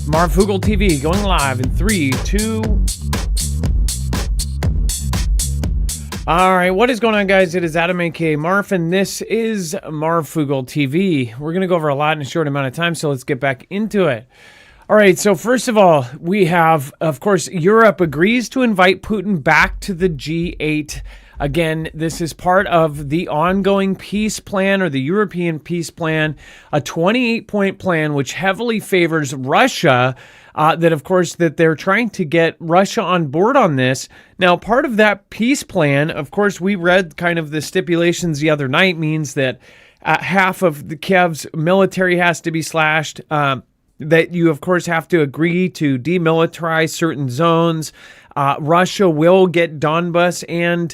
Marfoogle TV going live in 3, 2. All right, what is going on, guys? It is Adam, aka Marf, and this is Marfoogle TV. We're going to go over a lot in a short amount of time, so let's get back into it. All right, so first of all, we have, of course, Europe agrees to invite Putin back to the G8. Again, this is part of the ongoing peace plan, or the European peace plan, a 28-point plan which heavily favors Russia. That, of course, that they're trying to get Russia on board on this. Now, part of that peace plan, of course, we read kind of the stipulations the other night, means that half of the Kiev's military has to be slashed. That you, of course, have to agree to demilitarize certain zones. Russia will get Donbas, and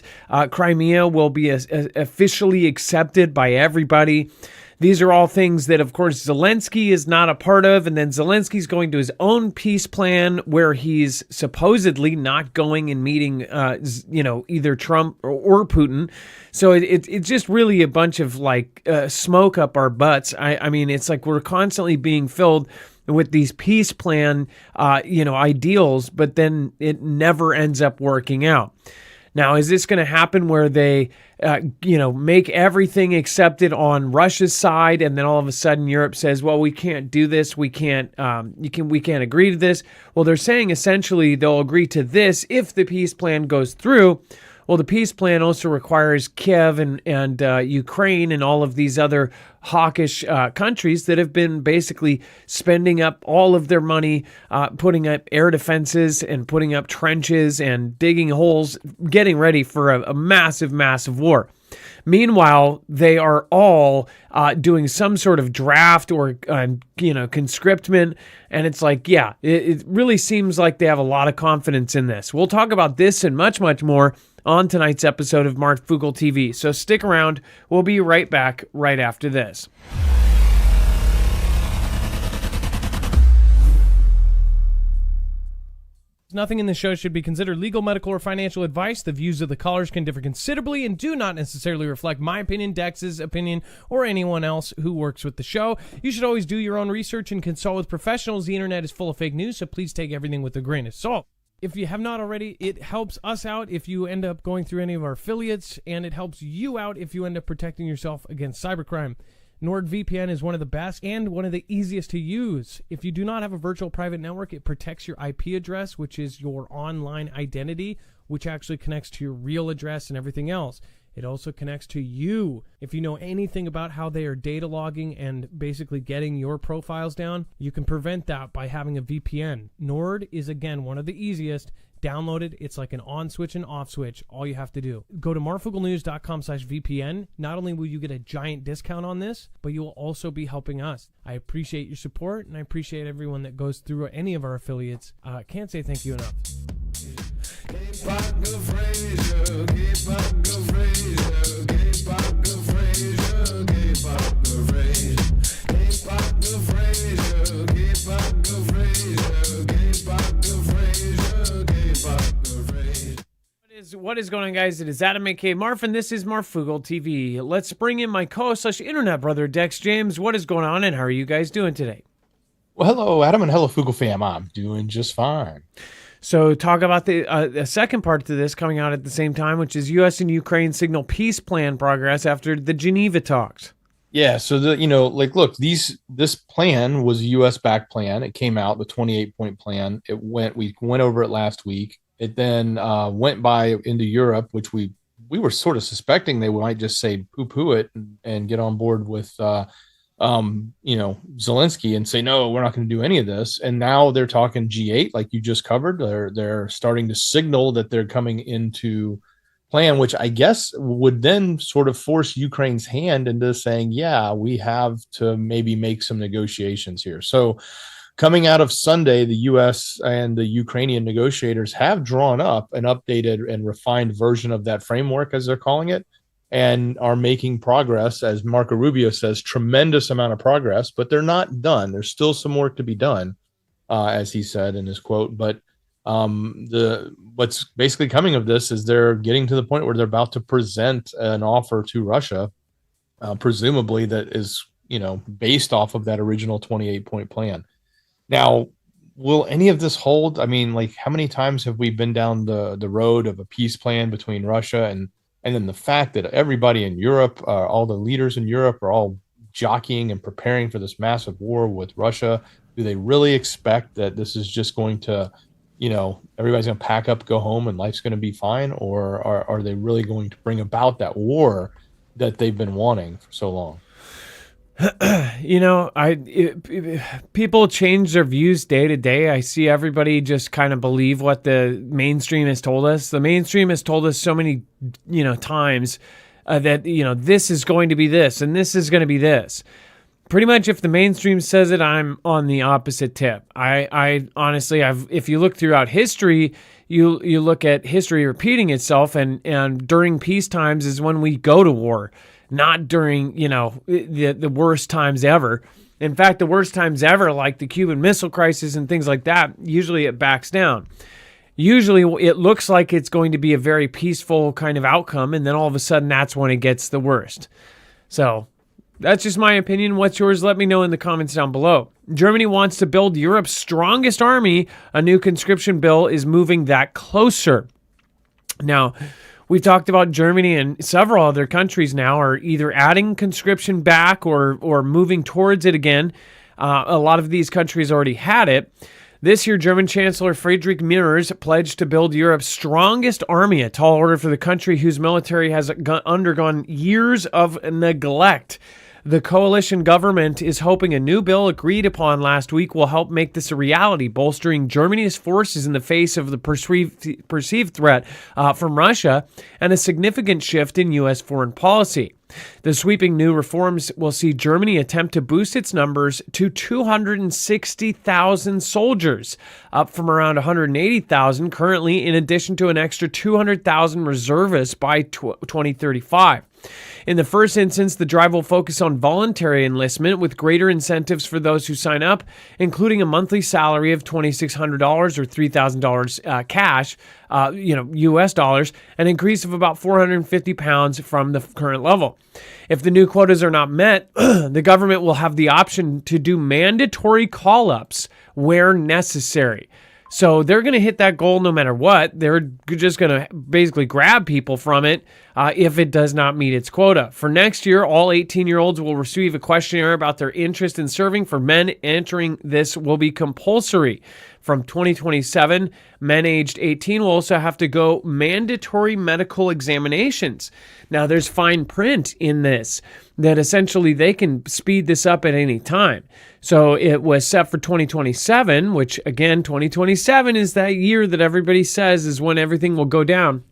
Crimea will be officially accepted by everybody. These are all things that, of course, Zelensky is not a part of, and then Zelensky's going to his own peace plan where he's supposedly not going and meeting, either Trump or Putin. So it's just really a bunch of smoke up our butts. I mean, it's like we're constantly being filled with these peace plan, ideals, but then it never ends up working out. Now, is this going to happen where they, make everything accepted on Russia's side, and then all of a sudden Europe says, "Well, we can't do this. We can't agree to this." Well, they're saying essentially they'll agree to this if the peace plan goes through. Well, the peace plan also requires Kiev and Ukraine and all of these other hawkish countries that have been basically spending up all of their money, putting up air defenses and putting up trenches and digging holes, getting ready for a massive, massive war. Meanwhile, they are all doing some sort of draft or, conscriptment. And it's like, yeah, it really seems like they have a lot of confidence in this. We'll talk about this and much, much more on tonight's episode of Marfoogle TV. So stick around. We'll be right back right after this. Nothing in the show should be considered legal, medical, or financial advice. The views of the callers can differ considerably and do not necessarily reflect my opinion, Dex's opinion, or anyone else who works with the show. You should always do your own research and consult with professionals. The internet is full of fake news, so please take everything with a grain of salt. If you have not already, it helps us out if you end up going through any of our affiliates, and it helps you out if you end up protecting yourself against cybercrime. NordVPN is one of the best and one of the easiest to use. If you do not have a virtual private network, it protects your IP address, which is your online identity, which actually connects to your real address and everything else. It also connects to you. If you know anything about how they are data logging and basically getting your profiles down, you can prevent that by having a VPN. Nord is, again, one of the easiest. Download it. It's like an on switch and off switch. All you have to do. Go to marfooglenews.com/VPN. Not only will you get a giant discount on this, but you will also be helping us. I appreciate your support, and I appreciate everyone that goes through any of our affiliates. Can't say thank you enough. What is going on, guys? It is Adam, aka Marf, and this is Marfoogle TV. Let's bring in my co-host/internet brother, Dex James. What is going on, and how are you guys doing today? Well, hello, Adam, and hello, Foogle fam. I'm doing just fine. So talk about the second part to this coming out at the same time, which is U.S. and Ukraine signal peace plan progress after the Geneva talks. Yeah, so look, this plan was a U.S.-backed plan. It came out, the 28-point plan. We went over it last week. It then went by into Europe, which we were sort of suspecting they might just say poo-poo it and get on board with Zelensky and say, no, we're not going to do any of this. And now they're talking G8, like you just covered. They're starting to signal that they're coming into plan, which I guess would then sort of force Ukraine's hand into saying, yeah, we have to maybe make some negotiations here. So coming out of Sunday, the U.S. and the Ukrainian negotiators have drawn up an updated and refined version of that framework, as they're calling it, and are making progress. As Marco Rubio says, tremendous amount of progress, but they're not done. There's still some work to be done, as he said in his quote. But what's basically coming of this is they're getting to the point where they're about to present an offer to Russia, presumably that is, based off of that original 28-point plan. Now, will any of this hold? I mean, like, how many times have we been down the road of a peace plan between Russia and then the fact that everybody in Europe, all the leaders in Europe, are all jockeying and preparing for this massive war with Russia? Do they really expect that this is just going to, everybody's going to pack up, go home, and life's going to be fine? Or are they really going to bring about that war that they've been wanting for so long? People change their views day to day. I see everybody just kind of believe what the mainstream has told us. The mainstream has told us so many, times that, this is going to be this and this is going to be this. Pretty much if the mainstream says it, I'm on the opposite tip. I honestly, if you look throughout history, you look at history repeating itself, and during peace times is when we go to war, not during, the worst times ever. In fact, the worst times ever, like the Cuban Missile Crisis and things like that, usually it backs down. Usually it looks like it's going to be a very peaceful kind of outcome, and then all of a sudden that's when it gets the worst. So that's just my opinion. What's yours? Let me know in the comments down below. Germany wants to build Europe's strongest army. A new conscription bill is moving that closer. Now, we've talked about Germany, and several other countries now are either adding conscription back or moving towards it again. A lot of these countries already had it. This year, German Chancellor Friedrich Merz pledged to build Europe's strongest army, a tall order for the country whose military has undergone years of neglect. The coalition government is hoping a new bill agreed upon last week will help make this a reality, bolstering Germany's forces in the face of the perceived threat from Russia and a significant shift in U.S. foreign policy. The sweeping new reforms will see Germany attempt to boost its numbers to 260,000 soldiers, up from around 180,000 currently, in addition to an extra 200,000 reservists by 2035. In the first instance, the drive will focus on voluntary enlistment with greater incentives for those who sign up, including a monthly salary of $2,600 or $3,000 cash, U.S. dollars, an increase of about 450 pounds from the current level. If the new quotas are not met, the government will have the option to do mandatory call-ups where necessary. So they're going to hit that goal no matter what. They're just going to basically grab people from it if it does not meet its quota. For next year, all 18-year-olds will receive a questionnaire about their interest in serving. For men, entering this will be compulsory. From 2027, men aged 18 will also have to go mandatory medical examinations. Now, there's fine print in this that essentially they can speed this up at any time. So it was set for 2027, which again, 2027 is that year that everybody says is when everything will go down.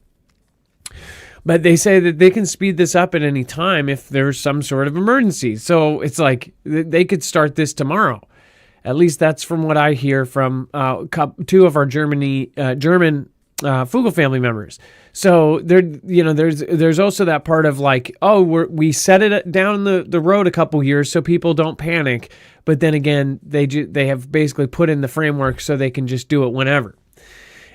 But they say that they can speed this up at any time if there's some sort of emergency. So it's like they could start this tomorrow. At least that's from what I hear from two of our German Fugel family members. So there's also that part of like, we set it down the road a couple years so people don't panic. But then again, they have basically put in the framework so they can just do it whenever.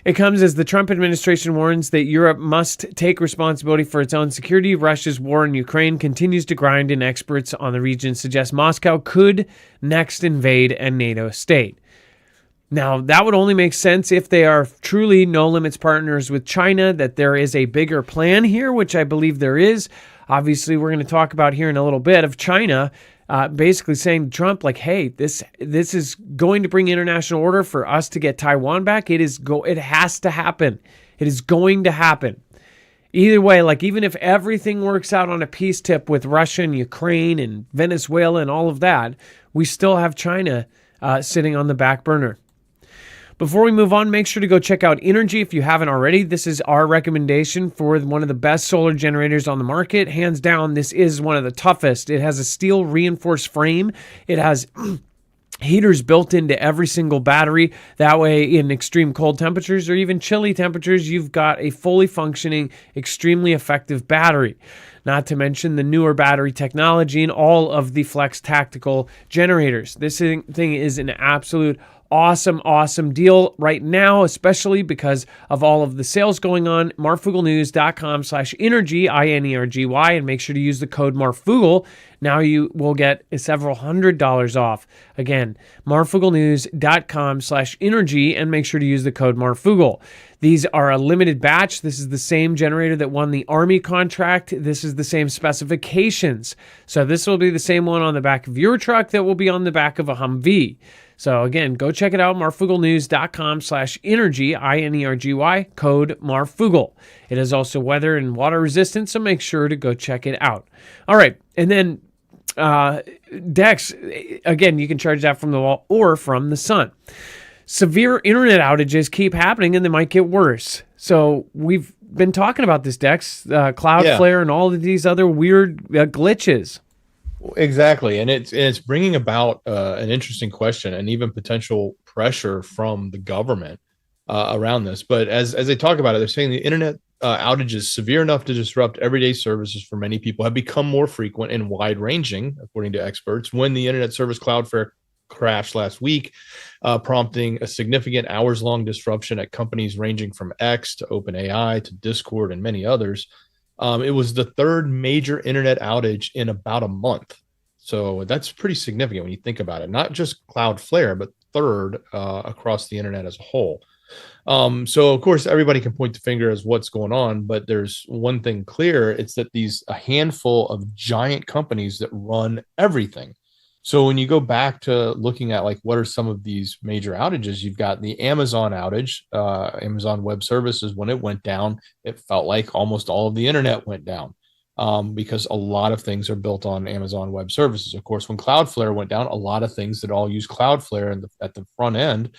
It comes as the Trump administration warns that Europe must take responsibility for its own security. Russia's war in Ukraine continues to grind, and experts on the region suggest Moscow could next invade a NATO state. Now, that would only make sense if they are truly no-limits partners with China, that there is a bigger plan here, which I believe there is. Obviously, we're going to talk about here in a little bit of China basically saying to Trump, like, hey, this is going to bring international order for us to get Taiwan back. It has to happen. It is going to happen. Either way, like, even if everything works out on a peace tip with Russia and Ukraine and Venezuela and all of that, we still have China sitting on the back burner. Before we move on, make sure to go check out Energy if you haven't already. This is our recommendation for one of the best solar generators on the market. Hands down, this is one of the toughest. It has a steel reinforced frame. It has heaters built into every single battery. That way, in extreme cold temperatures or even chilly temperatures, you've got a fully functioning, extremely effective battery. Not to mention the newer battery technology and all of the Flex tactical generators. This thing is an absolute awesome deal right now, especially because of all of the sales going on. Marfooglenews.com/energy, INERGY, and make sure to use the code Marfoogle. Now you will get several $100s off. Again, Marfooglenews.com/energy, and make sure to use the code Marfoogle. These are a limited batch. This is the same generator that won the Army contract. This is the same specifications. So this will be the same one on the back of your truck that will be on the back of a Humvee. So again, go check it out, marfooglenews.com/energy, INERGY, code Marfoogle. It is also weather and water resistant, so make sure to go check it out. All right, and then Dex, again, you can charge that from the wall or from the sun. Severe internet outages keep happening, and they might get worse. So we've been talking about this, Dex, Cloudflare, and all of these other weird glitches. Exactly, and it's bringing about an interesting question and even potential pressure from the government around this. But as they talk about it, they're saying the internet outages severe enough to disrupt everyday services for many people have become more frequent and wide-ranging, according to experts. When the internet service Cloudflare crashed last week, prompting a significant hours-long disruption at companies ranging from X to OpenAI to Discord and many others. It was the third major internet outage in about a month. So that's pretty significant when you think about it. Not just Cloudflare, but third across the internet as a whole. So, of course, everybody can point the finger as what's going on, but there's one thing clear. It's that a handful of giant companies that run everything. So when you go back to looking at like what are some of these major outages, you've got the Amazon outage, Amazon Web Services. When it went down, it felt like almost all of the internet went down because a lot of things are built on Amazon Web Services. Of course, when Cloudflare went down, a lot of things that all use Cloudflare at the front end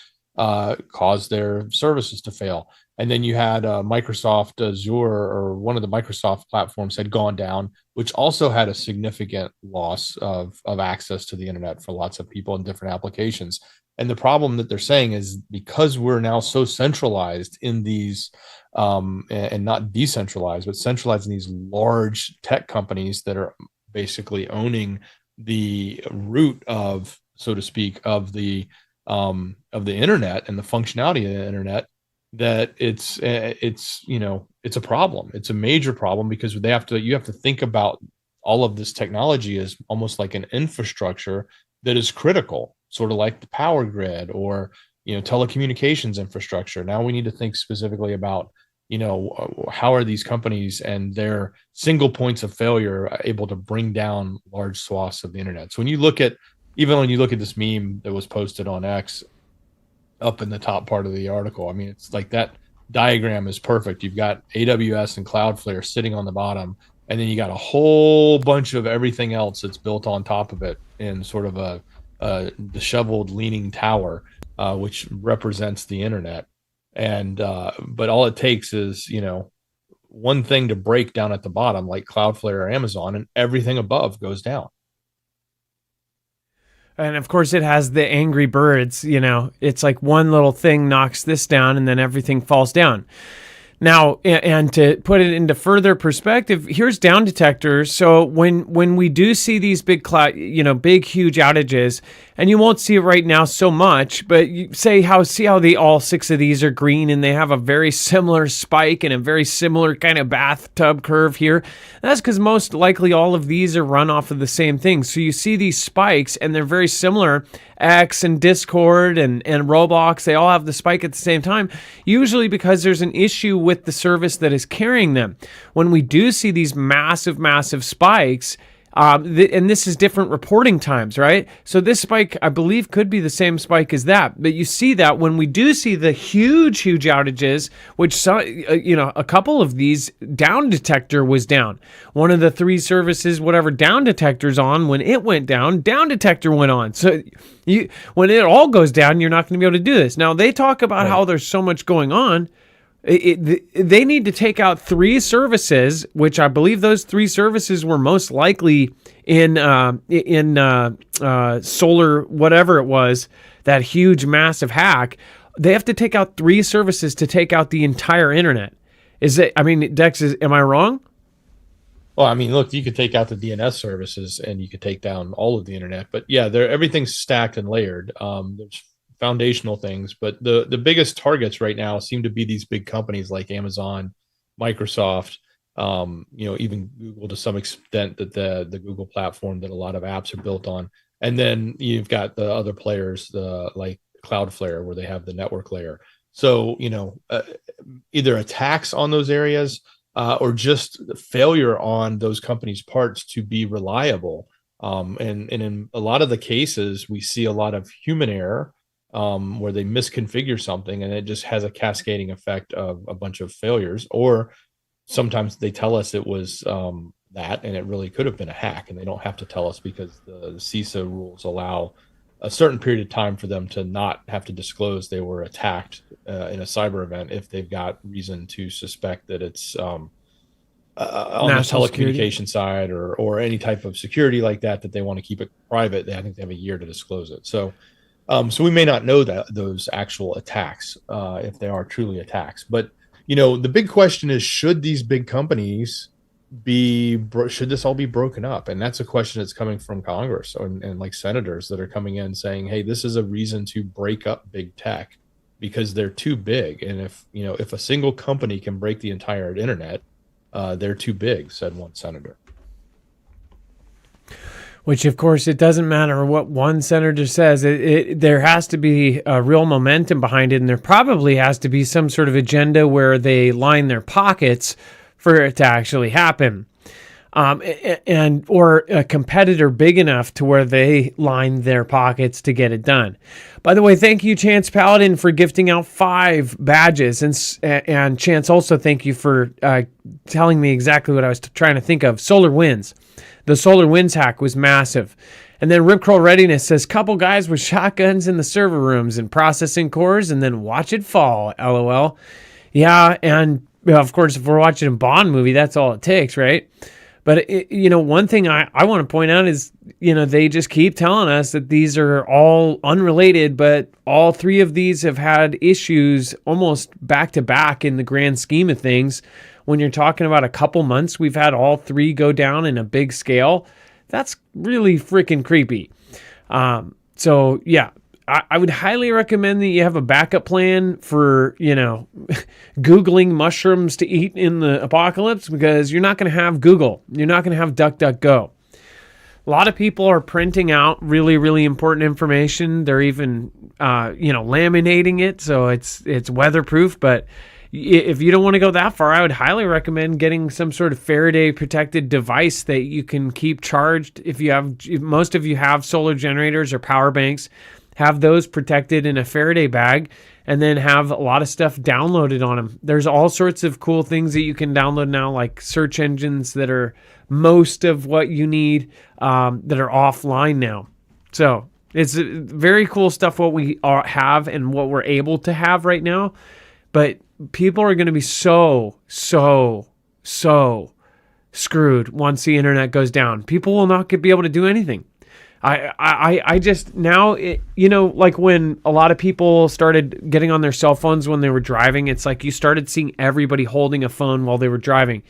caused their services to fail. And then you had Microsoft Azure, or one of the Microsoft platforms had gone down, which also had a significant loss of access to the internet for lots of people in different applications. And the problem that they're saying is because we're now so centralized in these and not decentralized, but centralized in these large tech companies that are basically owning the root of, so to speak, of the internet and the functionality of the internet, that it's a problem. It's a major problem because you have to think about all of this technology as almost like an infrastructure that is critical, sort of like the power grid or telecommunications infrastructure. Now we need to think specifically about how are these companies and their single points of failure able to bring down large swaths of the internet. So when you look at this meme that was posted on X up in the top part of the article, I mean, it's like that diagram is perfect. You've got AWS and Cloudflare sitting on the bottom, and then you got a whole bunch of everything else that's built on top of it in sort of a disheveled leaning tower, which represents the internet. And but all it takes is one thing to break down at the bottom, like Cloudflare or Amazon, and everything above goes down. And of course, it has the angry birds. It's like one little thing knocks this down, and then everything falls down. Now, and to put it into further perspective, here's down detectors. So when we do see these big big huge outages, and you won't see it right now so much, but you see how all 6 of these are green, and they have a very similar spike and a very similar kind of bathtub curve here. That's because most likely all of these are run off of the same thing. So you see these spikes, and they're very similar. X and Discord and Roblox, they all have the spike at the same time, usually because there's an issue with the service that is carrying them. When we do see these massive spikes, and this is different reporting times, right? So this spike, I believe, could be the same spike as that. But you see that when we do see the huge outages, which a couple of these, down detector was down. One of the 3 services, whatever down detector's on, when it went down detector went on. So when it all goes down, you're not going to be able to do this. Now they talk about how there's so much going on. They need to take out 3 services, which I believe those 3 services were most likely in solar, whatever it was, that huge massive hack. They have to take out 3 services to take out the entire internet. Dex, am I wrong? Well, I mean, look, you could take out the DNS services and you could take down all of the internet, but yeah, everything's stacked and layered. There's foundational things, but the biggest targets right now seem to be these big companies like Amazon, Microsoft, even Google to some extent, that the Google platform that a lot of apps are built on. And then you've got the other players, like Cloudflare, where they have the network layer. So, either attacks on those areas or just failure on those companies' parts to be reliable. And in a lot of the cases, we see a lot of human error where they misconfigure something and it just has a cascading effect of a bunch of failures. Or sometimes they tell us it was that, and it really could have been a hack, and they don't have to tell us because the CISA rules allow a certain period of time for them to not have to disclose they were attacked in a cyber event if they've got reason to suspect that it's on the telecommunication side or any type of security like that they want to keep it private. I think they have a year to disclose it. So we may not know that those actual attacks if they are truly attacks. But the big question is, should these big companies should this all be broken up? And that's a question that's coming from Congress and like senators that are coming in saying, hey, this is a reason to break up big tech because they're too big. And if a single company can break the entire internet, they're too big, said one senator. Which, of course, it doesn't matter what one senator says. There has to be a real momentum behind it, and there probably has to be some sort of agenda where they line their pockets for it to actually happen, or a competitor big enough to where they line their pockets to get it done. By the way, thank you, Chance Paladin, for gifting out 5 badges, and Chance, also thank you for telling me exactly what I was trying to think of. Solar Winds. The Solar Winds hack was massive. And then Rip Curl Readiness says, couple guys with shotguns in the server rooms and processing cores, and then watch it fall, LOL. Yeah, and of course, if we're watching a Bond movie, that's all it takes, right? But, one thing I want to point out is, they just keep telling us that these are all unrelated, but all 3 of these have had issues almost back to back in the grand scheme of things. When you're talking about a couple months, we've had all 3 go down in a big scale. That's really freaking creepy. So, yeah. I would highly recommend that you have a backup plan for, Googling mushrooms to eat in the apocalypse, because you're not going to have Google. You're not going to have DuckDuckGo. A lot of people are printing out really, really important information. They're even, laminating it so it's weatherproof. But if you don't want to go that far, I would highly recommend getting some sort of Faraday protected device that you can keep charged. If most of you have solar generators or power banks, have those protected in a Faraday bag, and then have a lot of stuff downloaded on them. There's all sorts of cool things that you can download now, like search engines that are most of what you need that are offline now. So it's very cool stuff what we have and what we're able to have right now. But people are going to be so screwed once the internet goes down. People will not be able to do anything. I just now, like when a lot of people started getting on their cell phones when they were driving, it's like you started seeing everybody holding a phone while they were driving.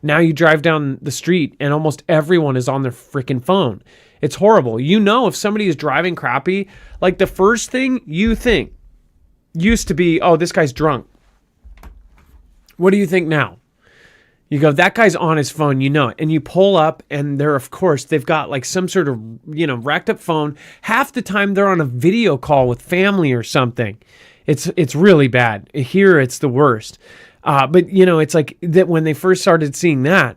Now you drive down the street and almost everyone is on their freaking phone. It's horrible. If somebody is driving crappy, like the first thing you think used to be, oh, this guy's drunk. What do you think now? You go, that guy's on his phone, it. And you pull up and they've got like some sort of, racked up phone. Half the time they're on a video call with family or something. It's really bad. Here it's the worst. But it's like that when they first started seeing that.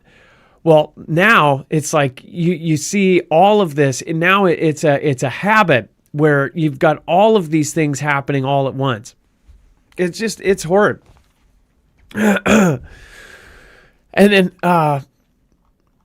Well, now it's like you see all of this, and now it's a habit where you've got all of these things happening all at once. It's horrid. And then,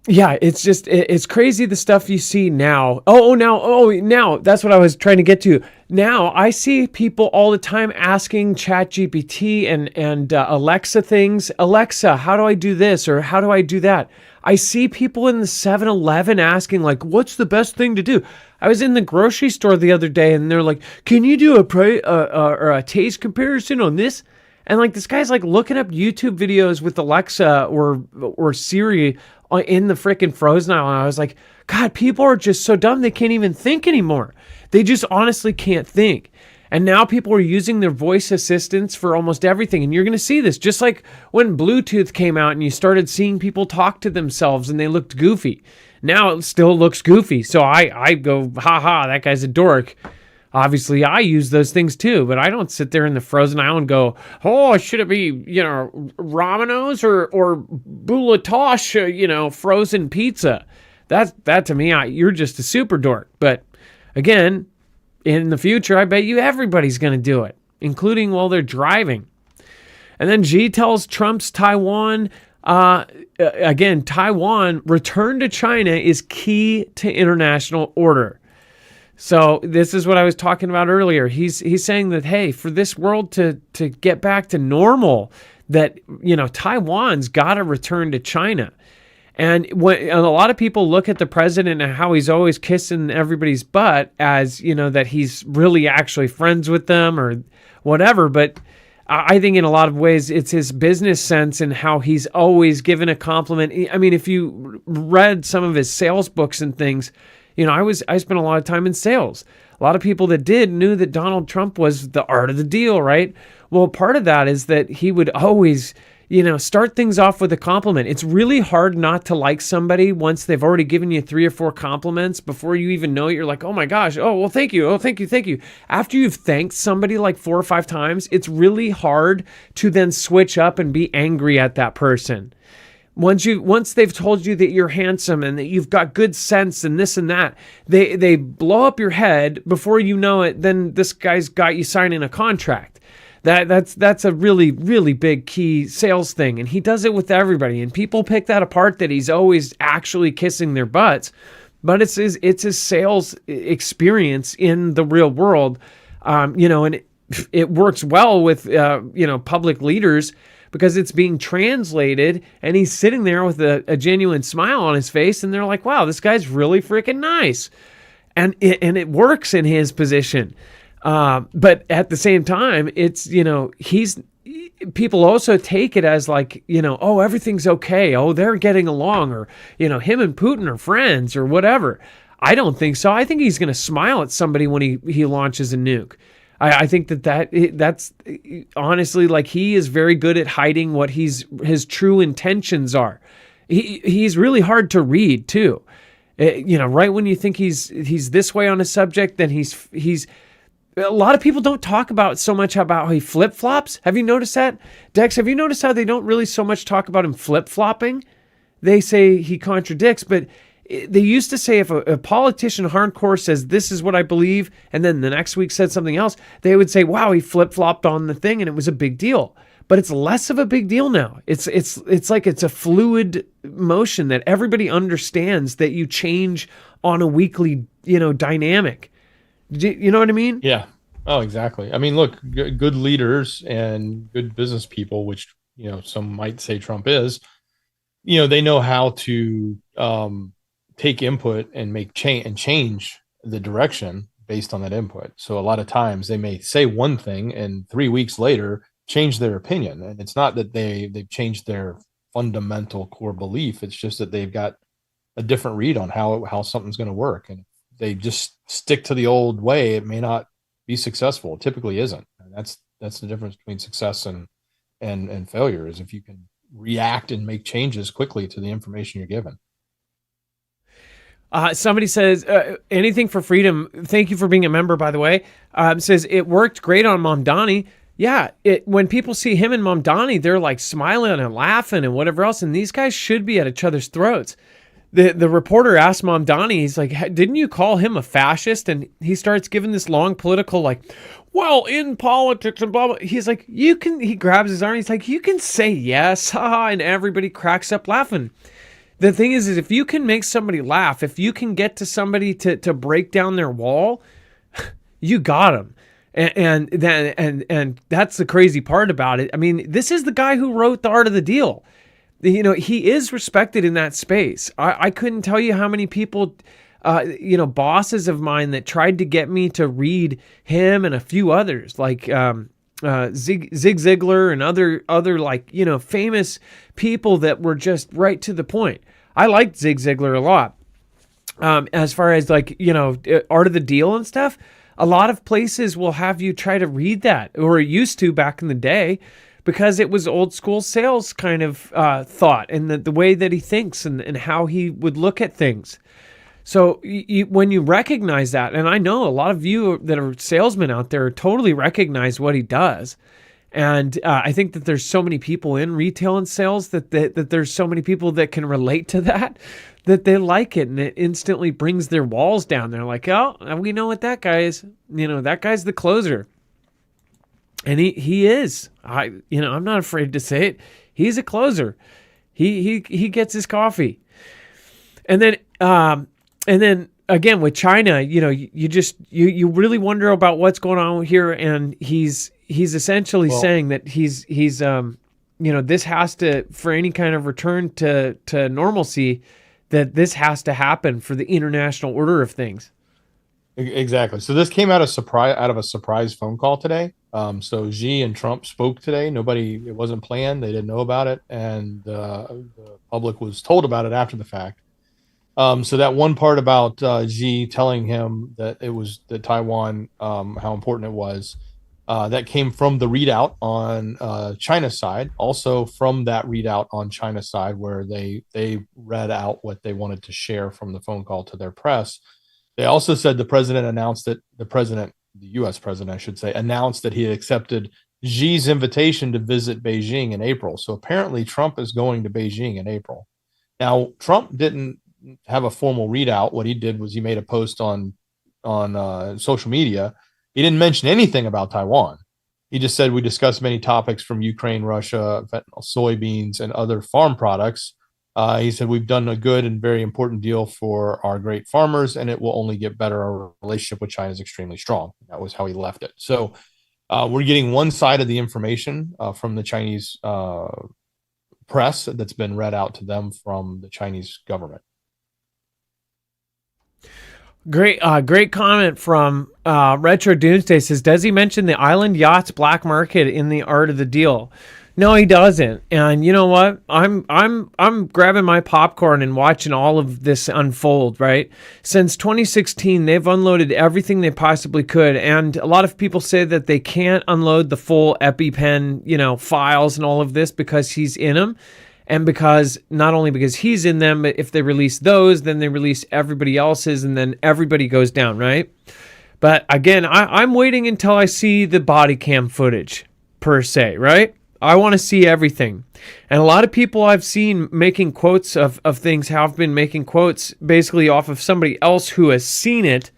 it's crazy the stuff you see now. Now, that's what I was trying to get to. Now, I see people all the time asking ChatGPT and Alexa things. Alexa, how do I do this? Or how do I do that? I see people in the 7-Eleven asking, like, what's the best thing to do? I was in the grocery store the other day, and they're like, can you do a taste comparison on this? And like this guy's like looking up YouTube videos with Alexa or Siri in the freaking frozen aisle. And I was like, God, people are just so dumb they can't even think anymore. They just honestly can't think. And now people are using their voice assistants for almost everything. And you're going to see this just like when Bluetooth came out and you started seeing people talk to themselves and they looked goofy. Now it still looks goofy. So I go, ha, that guy's a dork. Obviously, I use those things too, but I don't sit there in the frozen aisle and go, oh, should it be, Romano's or Bulatosh, frozen pizza? That to me, you're just a super dork. But again, in the future, I bet you everybody's going to do it, including while they're driving. And then Xi tells Trump's Taiwan, Taiwan return to China is key to international order. So this is what I was talking about earlier. He's saying that, hey, for this world to get back to normal, that, Taiwan's got to return to China. And a lot of people look at the president and how he's always kissing everybody's butt as, that he's really actually friends with them or whatever. But I think in a lot of ways it's his business sense and how he's always given a compliment. I mean, if you read some of his sales books and things, I spent a lot of time in sales. A lot of people that knew that Donald Trump was the art of the deal, right? Well, part of that is that he would always, start things off with a compliment. It's really hard not to like somebody once they've already given you 3 or 4 compliments before you even know it. You're like, oh my gosh, oh, well, thank you. Oh, thank you. After you've thanked somebody like 4 or 5 times, it's really hard to then switch up and be angry at that person. Once they've told you that you're handsome and that you've got good sense and this and that, they blow up your head before you know it. Then this guy's got you signing a contract. That's a really, really big key sales thing. And he does it with everybody. And people pick that apart, that he's always actually kissing their butts. But it's his sales experience in the real world. And it works well with, public leaders because it's being translated and he's sitting there with a genuine smile on his face. And they're like, wow, this guy's really freaking nice. And it works in his position. But at the same time, it's, people also take it as like, oh, everything's okay. Oh, they're getting along, or, him and Putin are friends or whatever. I don't think so. I think he's going to smile at somebody when he launches a nuke. I think that's honestly, like, he is very good at hiding what his true intentions are. He's really hard to read too. Right when you think he's this way on a subject, then he's a lot of people don't talk about so much about how he flip-flops. Have you noticed that? Dex, have you noticed how they don't really so much talk about him flip-flopping? They say he contradicts, but they used to say if a politician hardcore says, this is what I believe, and then the next week said something else, they would say, wow, he flip-flopped on the thing, and it was a big deal. But it's less of a big deal now. It's like it's a fluid motion that everybody understands that you change on a weekly, dynamic. You know what I mean? Yeah. Oh, exactly. I mean, look, good leaders and good business people, which, some might say Trump is, they know how to take input and make change the direction based on that input. So a lot of times they may say one thing and 3 weeks later change their opinion. And it's not that they've changed their fundamental core belief. It's just that they've got a different read on how something's going to work. And they just stick to the old way, it may not be successful. It typically isn't. And that's the difference between success and failure, is if you can react and make changes quickly to the information you're given. Somebody says, anything for freedom. Thank you for being a member, by the way. Says it worked great on Mamdani. Yeah, when people see him and Mamdani, they're like smiling and laughing and whatever else. And these guys should be at each other's throats. The reporter asked Mamdani, he's like, didn't you call him a fascist? And he starts giving this long political, like, well, in politics and blah, blah. He's like, he grabs his arm. He's like, you can say yes. Haha. And everybody cracks up laughing. The thing is if you can make somebody laugh, if you can get to somebody to break down their wall, you got them. And that's the crazy part about it. I mean, this is the guy who wrote The Art of the Deal. He is respected in that space. I couldn't tell you how many people, bosses of mine that tried to get me to read him and a few others, like Zig Ziglar and other like, famous people that were just right to the point. I liked Zig Ziglar a lot. As far as like, Art of the Deal and stuff, a lot of places will have you try to read that, or it used to back in the day, because it was old school sales kind of thought, and the way that he thinks and how he would look at things. So when you recognize that, and I know a lot of you that are salesmen out there totally recognize what he does. And I think that there's so many people in retail and sales that there's so many people that can relate to that they like it, and it instantly brings their walls down. They're like, oh, we know what that guy is. That guy's the closer. And he is. I'm not afraid to say it. He's a closer. He gets his coffee. And then again with China, you really wonder about what's going on here, and he's essentially saying that he's this has to, for any kind of return to normalcy, that this has to happen for the international order of things. Exactly. So this came out of a surprise phone call today. So Xi and Trump spoke today. It wasn't planned. They didn't know about it, and the public was told about it after the fact. So that one part about Xi telling him that it was Taiwan, how important it was, that came from the readout on China's side. Also from that readout on China's side, where they read out what they wanted to share from the phone call to their press. They also said the U.S. president, I should say, announced that he had accepted Xi's invitation to visit Beijing in April. So apparently Trump is going to Beijing in April. Now, Trump didn't have a formal readout. What he did was he made a post on social media. He didn't mention anything about Taiwan. He just said, we discussed many topics from Ukraine, Russia, fentanyl, soybeans, and other farm products. He said, we've done a good and very important deal for our great farmers, and it will only get better. Our relationship with China is extremely strong. That was how he left it. So we're getting one side of the information from the Chinese press that's been read out to them from the Chinese government. Great comment from Retro Doomsday. Says, does he mention the island yachts black market in the art of the deal? No, he doesn't. And you know what? I'm grabbing my popcorn and watching all of this unfold, right? Since 2016, they've unloaded everything they possibly could. And a lot of people say that they can't unload the full EpiPen, files and all of this because he's in them. And not only because he's in them, but if they release those, then they release everybody else's, and then everybody goes down, right? But again, I'm waiting until I see the body cam footage, per se, right? I want to see everything. And a lot of people I've seen making quotes of things have been making quotes basically off of somebody else who has seen it,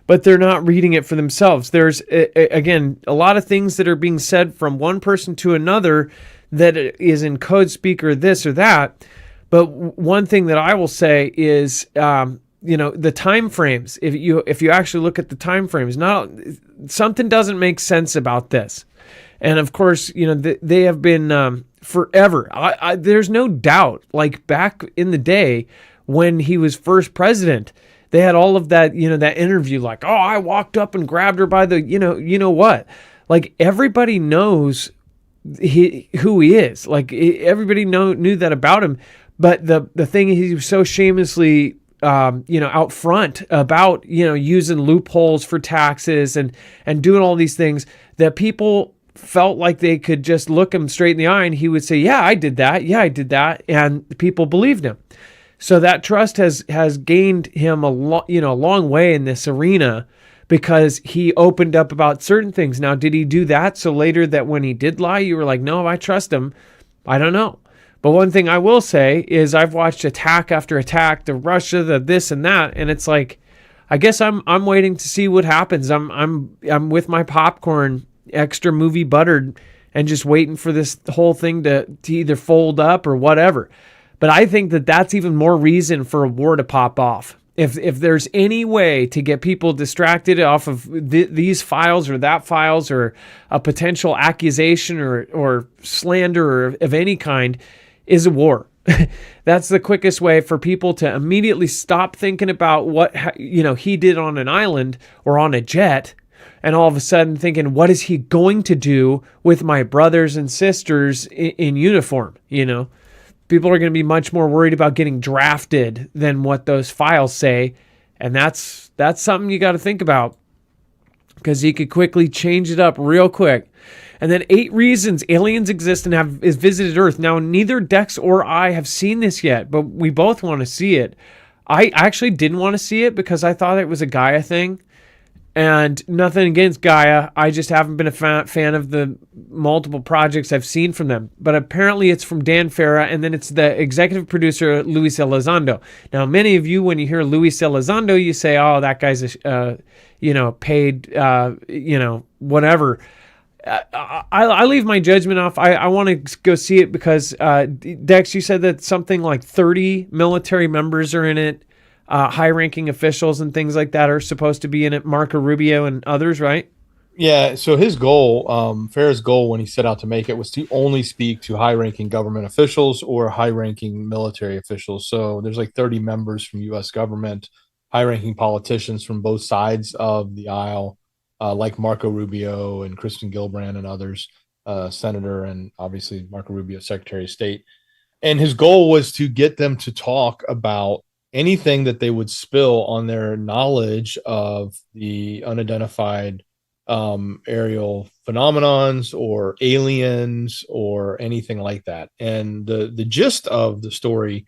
but they're not reading it for themselves. There's, again, a lot of things that are being said from one person to another that is in code speak or this or that. But one thing that I will say is, the time frames. If you actually look at the time frames, something doesn't make sense about this. And of course, they have been forever. There's no doubt, like back in the day when he was first president, they had all of that, that interview like, oh, I walked up and grabbed her by the, what? Like everybody knows who he is. Like everybody knew that about him. But the thing is, he was so shamelessly out front about, using loopholes for taxes and doing all these things that people felt like they could just look him straight in the eye and he would say, yeah, I did that. Yeah, I did that. And people believed him. So that trust has gained him a long way in this arena because he opened up about certain things. Now, did he do that so later that when he did lie, you were like, no, I trust him? I don't know. But one thing I will say is I've watched attack after attack, the Russia, the this and that, and it's like, I guess I'm waiting to see what happens. I'm with my popcorn, extra movie buttered, and just waiting for this whole thing to either fold up or whatever. But I think that that's even more reason for a war to pop off. If there's any way to get people distracted off of these files or that files or a potential accusation or slander or of any kind, is a war. That's the quickest way for people to immediately stop thinking about what he did on an island or on a jet, and all of a sudden thinking, what is he going to do with my brothers and sisters in uniform? People are going to be much more worried about getting drafted than what those files say. And that's something you got to think about. because he could quickly change it up real quick. And then 8 reasons aliens exist and have visited Earth. Now, neither Dex or I have seen this yet, but we both want to see it. I actually didn't want to see it because I thought it was a Gaia thing. And nothing against Gaia. I just haven't been a fan of the multiple projects I've seen from them. But apparently it's from Dan Farah, and then it's the executive producer, Luis Elizondo. Now, many of you, when you hear Luis Elizondo, you say, oh, that guy's, paid, whatever. I leave my judgment off. I want to go see it because, Dex, you said that something like 30 military members are in it. High-ranking officials and things like that are supposed to be in it. Marco Rubio and others, right? Yeah. So his goal, Farrah's goal when he set out to make it was to only speak to high-ranking government officials or high-ranking military officials. So there's like 30 members from U.S. government, high-ranking politicians from both sides of the aisle, like Marco Rubio and Kristen Gillibrand and others, senator, and obviously Marco Rubio, Secretary of State. And his goal was to get them to talk about anything that they would spill on their knowledge of the unidentified aerial phenomenons or aliens or anything like that. And the gist of the story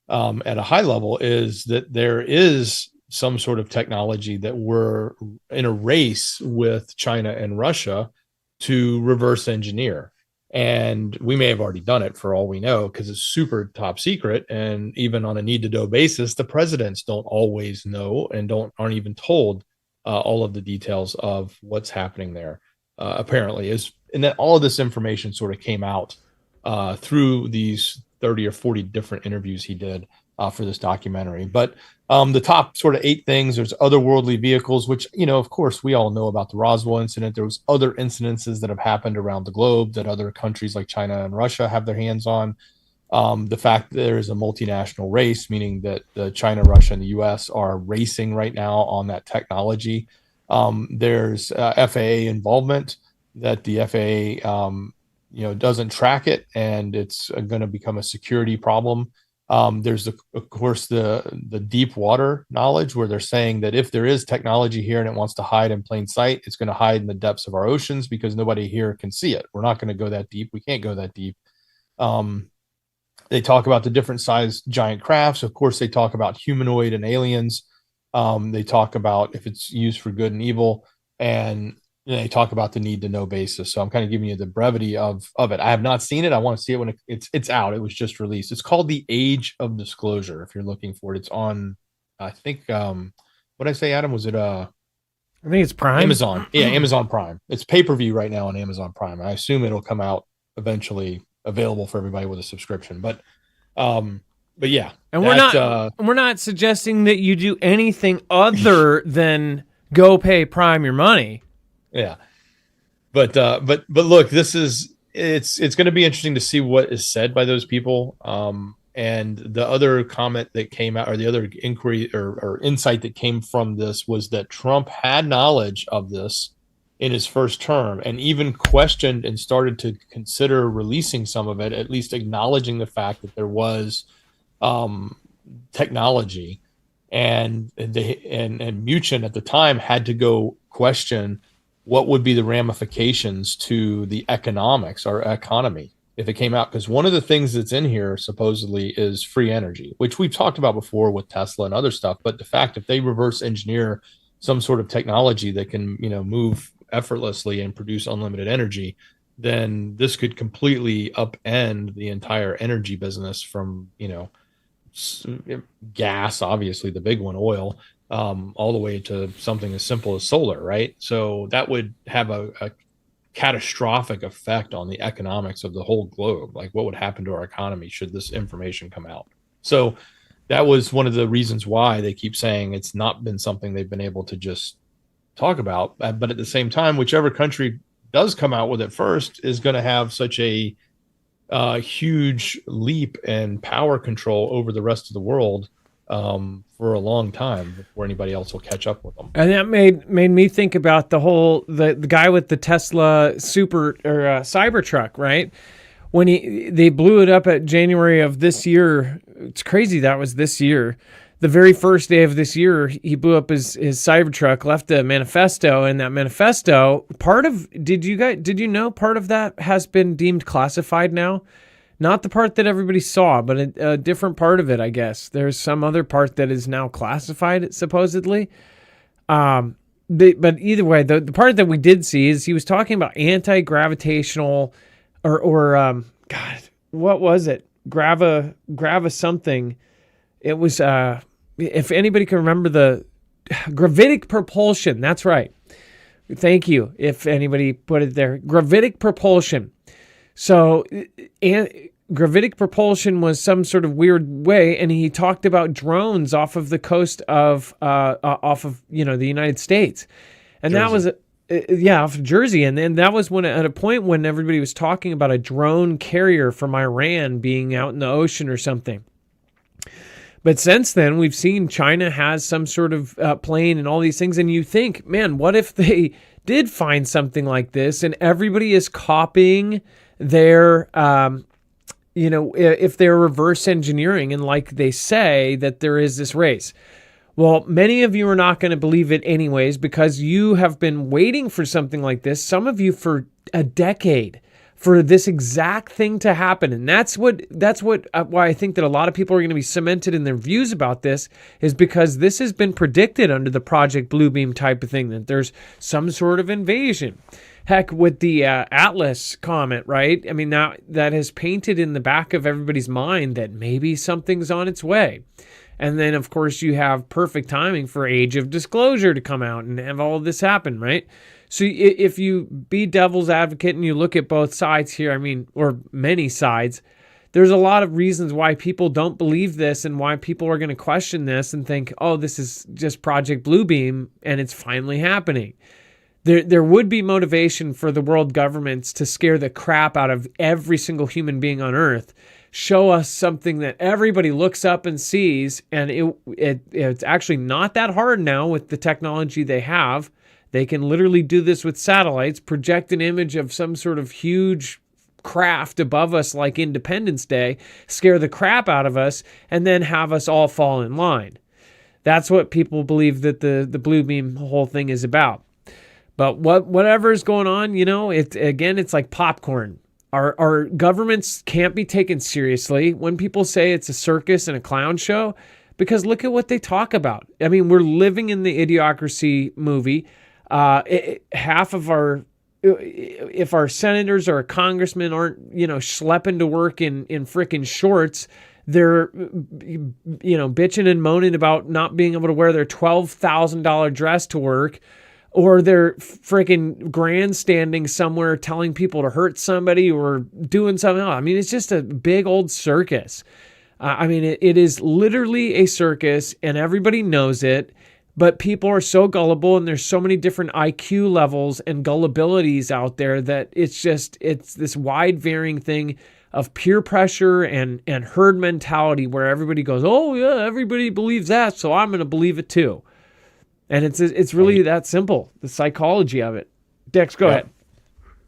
at a high level is that there is some sort of technology that we're in a race with China and Russia to reverse engineer. And we may have already done it for all we know because it's super top secret. And even on a need to know basis, the presidents don't always know and aren't even told all of the details of what's happening there. Apparently, and that all of this information sort of came out through these 30 or 40 different interviews he did for this documentary. But the top sort of 8 things, there's otherworldly vehicles, which, of course, we all know about the Roswell incident. There was other incidences that have happened around the globe that other countries like China and Russia have their hands on. The fact that there is a multinational race, meaning that China, Russia, and the U.S. are racing right now on that technology. There's FAA involvement, that the FAA doesn't track it, and it's going to become a security problem. There's of course the deep water knowledge, where they're saying that if there is technology here and it wants to hide in plain sight, it's going to hide in the depths of our oceans because nobody here can see it. We're not going to go that deep. We can't go that deep. They talk about the different size giant crafts. Of course, they talk about humanoid and aliens. They talk about if it's used for good and evil, and they talk about the need to know basis. So I'm kind of giving you the brevity of it. I have not seen it. I want to see it when it's out. It was just released. It's called The Age of Disclosure. If you're looking for it, it's on, I think, what did I say, Adam? Was it, I think it's Prime. Amazon. Yeah. Amazon Prime. It's pay-per-view right now on Amazon Prime. I assume it'll come out eventually available for everybody with a subscription, but yeah. And we're not suggesting that you do anything other than go pay Prime your money. Yeah. But look, it's going to be interesting to see what is said by those people. And the other comment that came out, or the other inquiry or insight that came from this, was that Trump had knowledge of this in his first term and even questioned and started to consider releasing some of it, at least acknowledging the fact that there was technology. And Muchin at the time had to go question what would be the ramifications to the economics or economy if it came out. Because one of the things that's in here supposedly is free energy, which we've talked about before with Tesla and other stuff. But the fact if they reverse engineer some sort of technology that can, move effortlessly and produce unlimited energy, then this could completely upend the entire energy business from, gas, obviously the big one, oil, all the way to something as simple as solar, right? So that would have a catastrophic effect on the economics of the whole globe. Like, what would happen to our economy should this information come out? So that was one of the reasons why they keep saying it's not been something they've been able to just talk about. But at the same time, whichever country does come out with it first is going to have such a huge leap in power control over the rest of the world for a long time before anybody else will catch up with them. And that made me think about the guy with the Tesla Cybertruck, right? When they blew it up at January of this year. It's crazy that was this year. the very first day of this year, he blew up his Cybertruck, left a manifesto, and that manifesto, did you know part of that has been deemed classified now? Not the part that everybody saw, but a different part of it, I guess. There's some other part that is now classified, supposedly. But either way, the part that we did see is he was talking about anti-gravitational or God, what was it? Grava something. It was, if anybody can remember the gravitic propulsion. That's right. Thank you. If anybody put it there, gravitic propulsion. So, gravitic propulsion was some sort of weird way, and he talked about drones off of the coast of the United States, and Jersey. That was off of Jersey, and then that was when at a point when everybody was talking about a drone carrier from Iran being out in the ocean or something. But since then, we've seen China has some sort of plane and all these things, and you think, man, what if they did find something like this, and everybody is copying their, if they're reverse engineering, and like they say that there is this race. Well, many of you are not going to believe it anyways, because you have been waiting for something like this, some of you for a decade, for this exact thing to happen. And that's why I think that a lot of people are going to be cemented in their views about this, is because this has been predicted under the Project Bluebeam type of thing, that there's some sort of invasion. Heck, with the Atlas comet, right? I mean, now that has painted in the back of everybody's mind that maybe something's on its way. And then, of course, you have perfect timing for Age of Disclosure to come out and have all of this happen, right? So if you be devil's advocate and you look at both sides here, I mean, or many sides, there's a lot of reasons why people don't believe this and why people are going to question this and think, oh, this is just Project Bluebeam and it's finally happening. There would be motivation for the world governments to scare the crap out of every single human being on Earth, show us something that everybody looks up and sees, and it's actually not that hard now with the technology they have. They can literally do this with satellites, project an image of some sort of huge craft above us like Independence Day, scare the crap out of us, and then have us all fall in line. That's what people believe that the Bluebeam whole thing is about. But whatever is going on, it's like popcorn. Our governments can't be taken seriously when people say it's a circus and a clown show, because look at what they talk about. I mean, we're living in the Idiocracy movie. Half of if our senators or congressmen aren't, schlepping to work in frickin' shorts, they're, bitching and moaning about not being able to wear their $12,000 dress to work. Or they're freaking grandstanding somewhere telling people to hurt somebody or doing something else. I mean, it's just a big old circus. It is literally a circus, and everybody knows it. But people are so gullible, and there's so many different IQ levels and gullibilities out there that it's this wide varying thing of peer pressure and herd mentality, where everybody goes, oh yeah, everybody believes that, so I'm going to believe it too. And it's really that simple, the psychology of it. Dex, go ahead.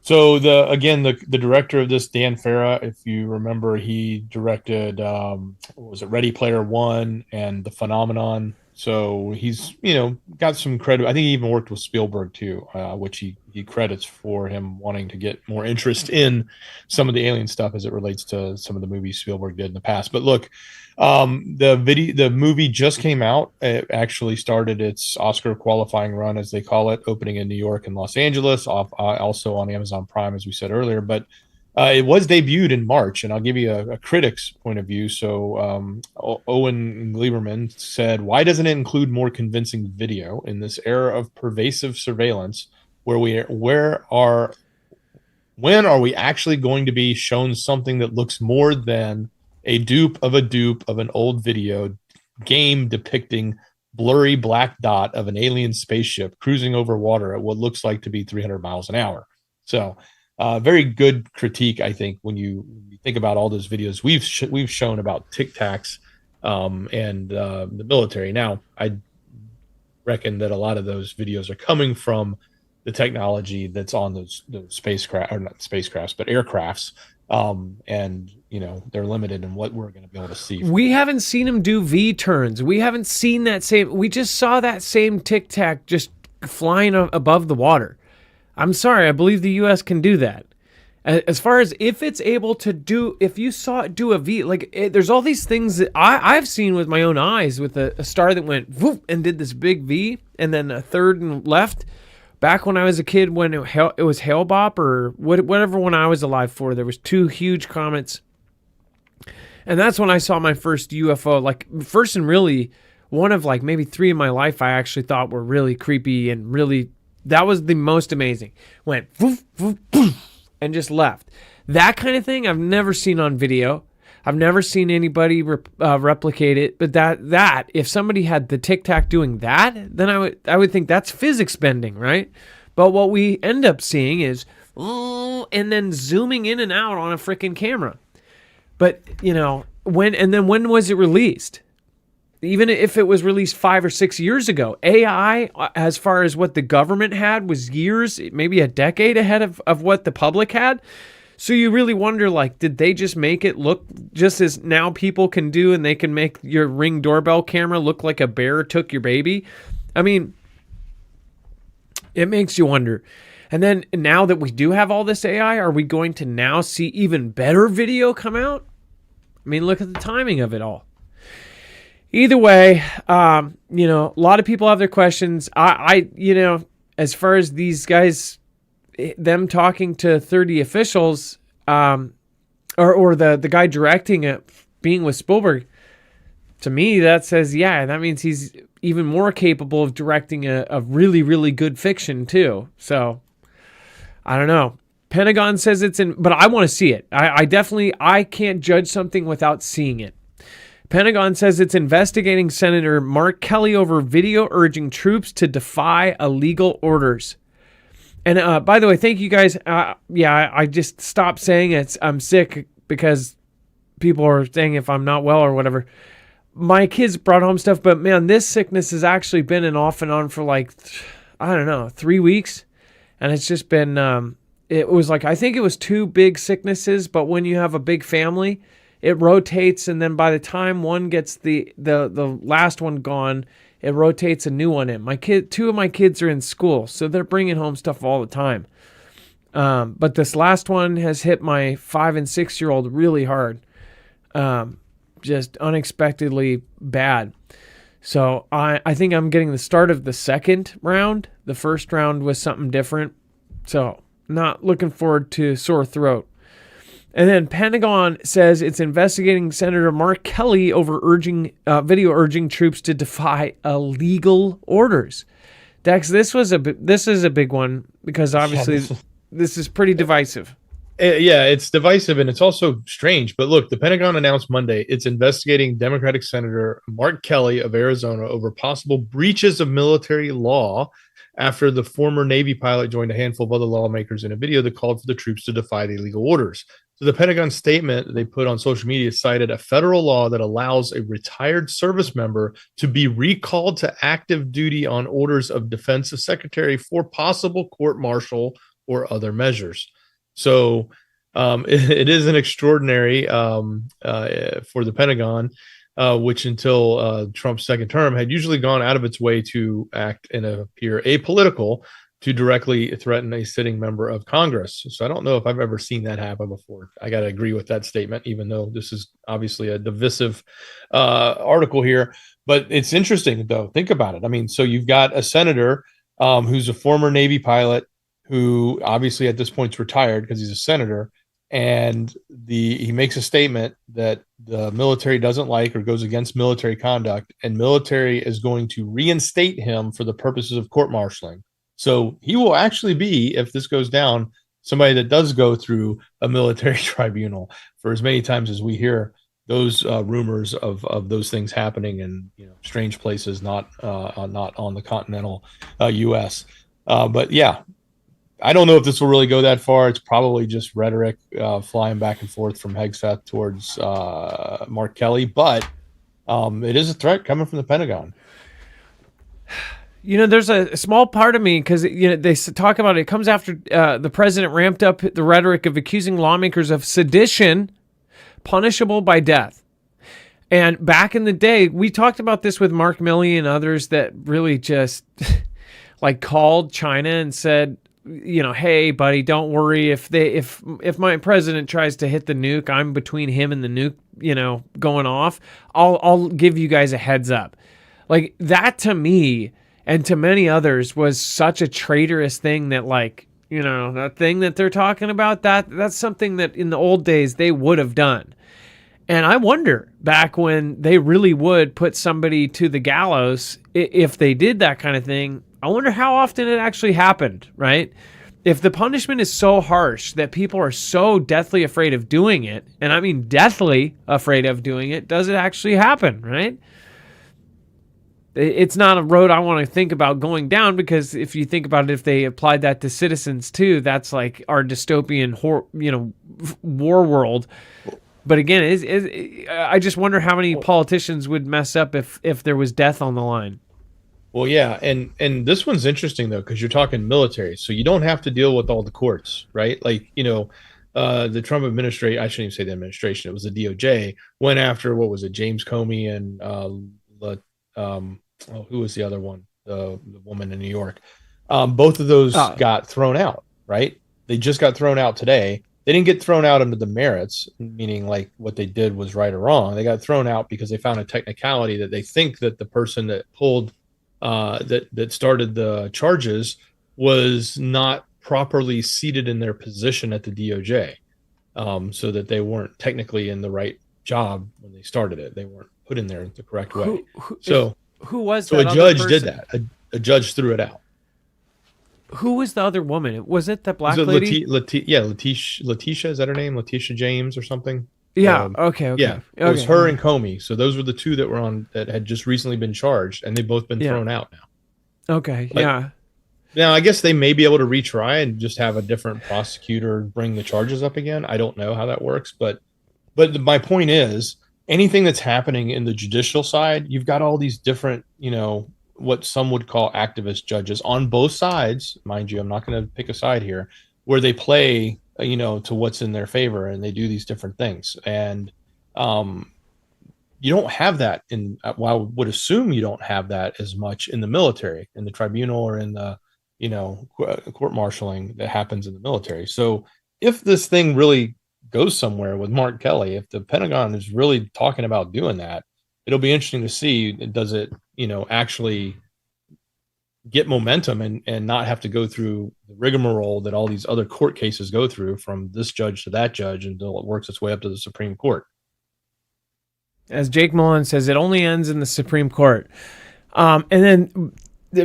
So the director of this, Dan Farah, if you remember, he directed Ready Player One and The Phenomenon. So he's got some credit. I think he even worked with Spielberg too, which he credits for him wanting to get more interest in some of the alien stuff as it relates to some of the movies Spielberg did in the past. But look, the movie just came out. It actually started its Oscar qualifying run, as they call it, opening in New York and Los Angeles, also on Amazon Prime, as we said earlier. But it was debuted in March, and I'll give you a critic's point of view. So Owen Gleiberman said, why doesn't it include more convincing video in this era of pervasive surveillance? When are we actually going to be shown something that looks more than a dupe of an old video game depicting blurry black dot of an alien spaceship cruising over water at what looks like to be 300 miles an hour? So very good critique, I think, when you think about all those videos we've shown about Tic Tacs and the military. Now, I reckon that a lot of those videos are coming from the technology that's on those spacecraft, or not spacecrafts, but aircrafts And they're limited in what we're going to be able to see. We haven't seen him do V turns. We haven't seen that same. We just saw that same Tic Tac just flying above the water. I'm sorry. I believe the U.S. can do that. As far as if it's able to do, if you saw it do a V, there's all these things that I've seen with my own eyes with a star that went whoop and did this big V and then a third and left. Back when I was a kid, when it was Hale-Bopp or whatever one I was alive for, there was 2 huge comets. And that's when I saw my first UFO, first and really one of maybe 3 in my life I actually thought were really creepy and really, that was the most amazing. Went woof, woof, poof, and just left. That kind of thing I've never seen on video. I've never seen anybody replicate it. But that if somebody had the Tic Tac doing that, then I would think that's physics bending, right? But what we end up seeing is, and then zooming in and out on a freaking camera. But when was it released? Even if it was released 5 or 6 years ago, AI, as far as what the government had, was years, maybe a decade ahead of what the public had. So you really wonder, did they just make it look just as now people can do, and they can make your Ring doorbell camera look like a bear took your baby? I mean, it makes you wonder. And then now that we do have all this AI, are we going to now see even better video come out? I mean, look at the timing of it all. Either way, a lot of people have their questions. As far as these guys, them talking to 30 officials, or the guy directing it being with Spielberg, to me that says, that means he's even more capable of directing a really, really good fiction too. So I don't know. Pentagon says it's in, but I want to see it. I can't judge something without seeing it. Pentagon says it's investigating Senator Mark Kelly over video urging troops to defy illegal orders. And by the way, thank you guys. I just stopped saying it. I'm sick because people are saying if I'm not well or whatever. My kids brought home stuff, but man, this sickness has actually been an off and on for 3 weeks. And it's just been, it was I think it was 2 big sicknesses, but when you have a big family, it rotates, and then by the time one gets the last one gone, it rotates a new one in. 2 of my kids are in school, so they're bringing home stuff all the time. But this last one has hit my 5 and 6-year-old really hard, just unexpectedly bad. So I think I'm getting the start of the second round. The first round was something different, so not looking forward to sore throat. And then Pentagon says it's investigating Senator Mark Kelly over video urging troops to defy illegal orders. Dex, this is a big one because obviously this is pretty divisive. Yeah, it's divisive and it's also strange. But look, the Pentagon announced Monday it's investigating Democratic Senator Mark Kelly of Arizona over possible breaches of military law after the former Navy pilot joined a handful of other lawmakers in a video that called for the troops to defy the illegal orders. So the Pentagon statement they put on social media cited a federal law that allows a retired service member to be recalled to active duty on orders of Defense Secretary for possible court-martial or other measures. So it is an extraordinary for the Pentagon, which until Trump's second term had usually gone out of its way to act and appear apolitical to directly threaten a sitting member of Congress. So I don't know if I've ever seen that happen before. I got to agree with that statement, even though this is obviously a divisive article here. But it's interesting, though. Think about it. I mean, so you've got a senator who's a former Navy pilot who obviously at this point is retired because he's a senator. And he makes a statement that the military doesn't like or goes against military conduct, and military is going to reinstate him for the purposes of court-martialing. So he will actually be, if this goes down, somebody that does go through a military tribunal for as many times as we hear those rumors of those things happening in strange places, not on the continental U.S. But yeah, I don't know if this will really go that far. It's probably just rhetoric flying back and forth from Hegseth towards Mark Kelly, but it is a threat coming from the Pentagon. There's a small part of me because they talk about it comes after the president ramped up the rhetoric of accusing lawmakers of sedition, punishable by death. And back in the day, we talked about this with Mark Milley and others that really just like called China and said, hey, buddy, don't worry. If my president tries to hit the nuke, I'm between him and the nuke, going off. I'll give you guys a heads up. Like that to me and to many others was such a traitorous thing that that thing that they're talking about, that's something that in the old days they would have done. And I wonder back when they really would put somebody to the gallows, if they did that kind of thing, I wonder how often it actually happened, right? If the punishment is so harsh that people are so deathly afraid of doing it, and I mean deathly afraid of doing it, does it actually happen, right? It's not a road I want to think about going down, because if you think about it, if they applied that to citizens too, that's like our dystopian, war world. But again, I just wonder how many politicians would mess up if there was death on the line. Well, yeah, and this one's interesting though, because you're talking military, so you don't have to deal with all the courts, right? Like the Trump administration, I shouldn't even say the administration, it was the DOJ, went after, what was it, James Comey and who was the other one, the woman in New York. Both of those got thrown out, right? They just got thrown out today. They didn't get thrown out under the merits, meaning like what they did was right or wrong. They got thrown out because they found a technicality that they think that the person that pulled that started the charges was not properly seated in their position at the DOJ, so that they weren't technically in the right job when they started it. They weren't put in there the correct way. Who was so that a judge other did person? that. A judge threw it out. Who was the other woman? Was it the black Was it lady? Letitia, is that her name? Letitia James or something? Yeah. Okay. Yeah, it was her and Comey. So those were the two that had just recently been charged, and they've both been thrown out now. Okay. Yeah. Now, I guess they may be able to retry and just have a different prosecutor bring the charges up again. I don't know how that works, but my point is, anything that's happening in the judicial side, you've got all these different, what some would call activist judges on both sides, mind you. I'm not going to pick a side here, where they play, to what's in their favor, and they do these different things. And you don't have that I would assume you don't have that as much in the military, in the tribunal, or in the, court martialing that happens in the military. So if this thing really goes somewhere with Mark Kelly, if the Pentagon is really talking about doing that, it'll be interesting to see, does it, actually get momentum and not have to go through the rigmarole that all these other court cases go through, from this judge to that judge, until it works its way up to the Supreme Court. As Jake Mullen says, it only ends in the Supreme Court. And then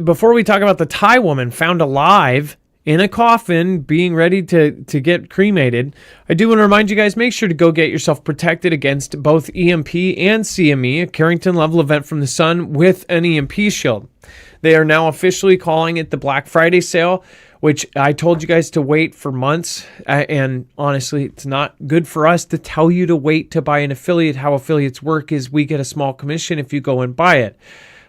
before we talk about the Thai woman found alive in a coffin being ready to get cremated, I do want to remind you guys, make sure to go get yourself protected against both EMP and CME, a Carrington level event from the sun with an EMP shield. They are now officially calling it the Black Friday sale, which I told you guys to wait for months. And honestly, it's not good for us to tell you to wait to buy an affiliate. How affiliates work is we get a small commission if you go and buy it.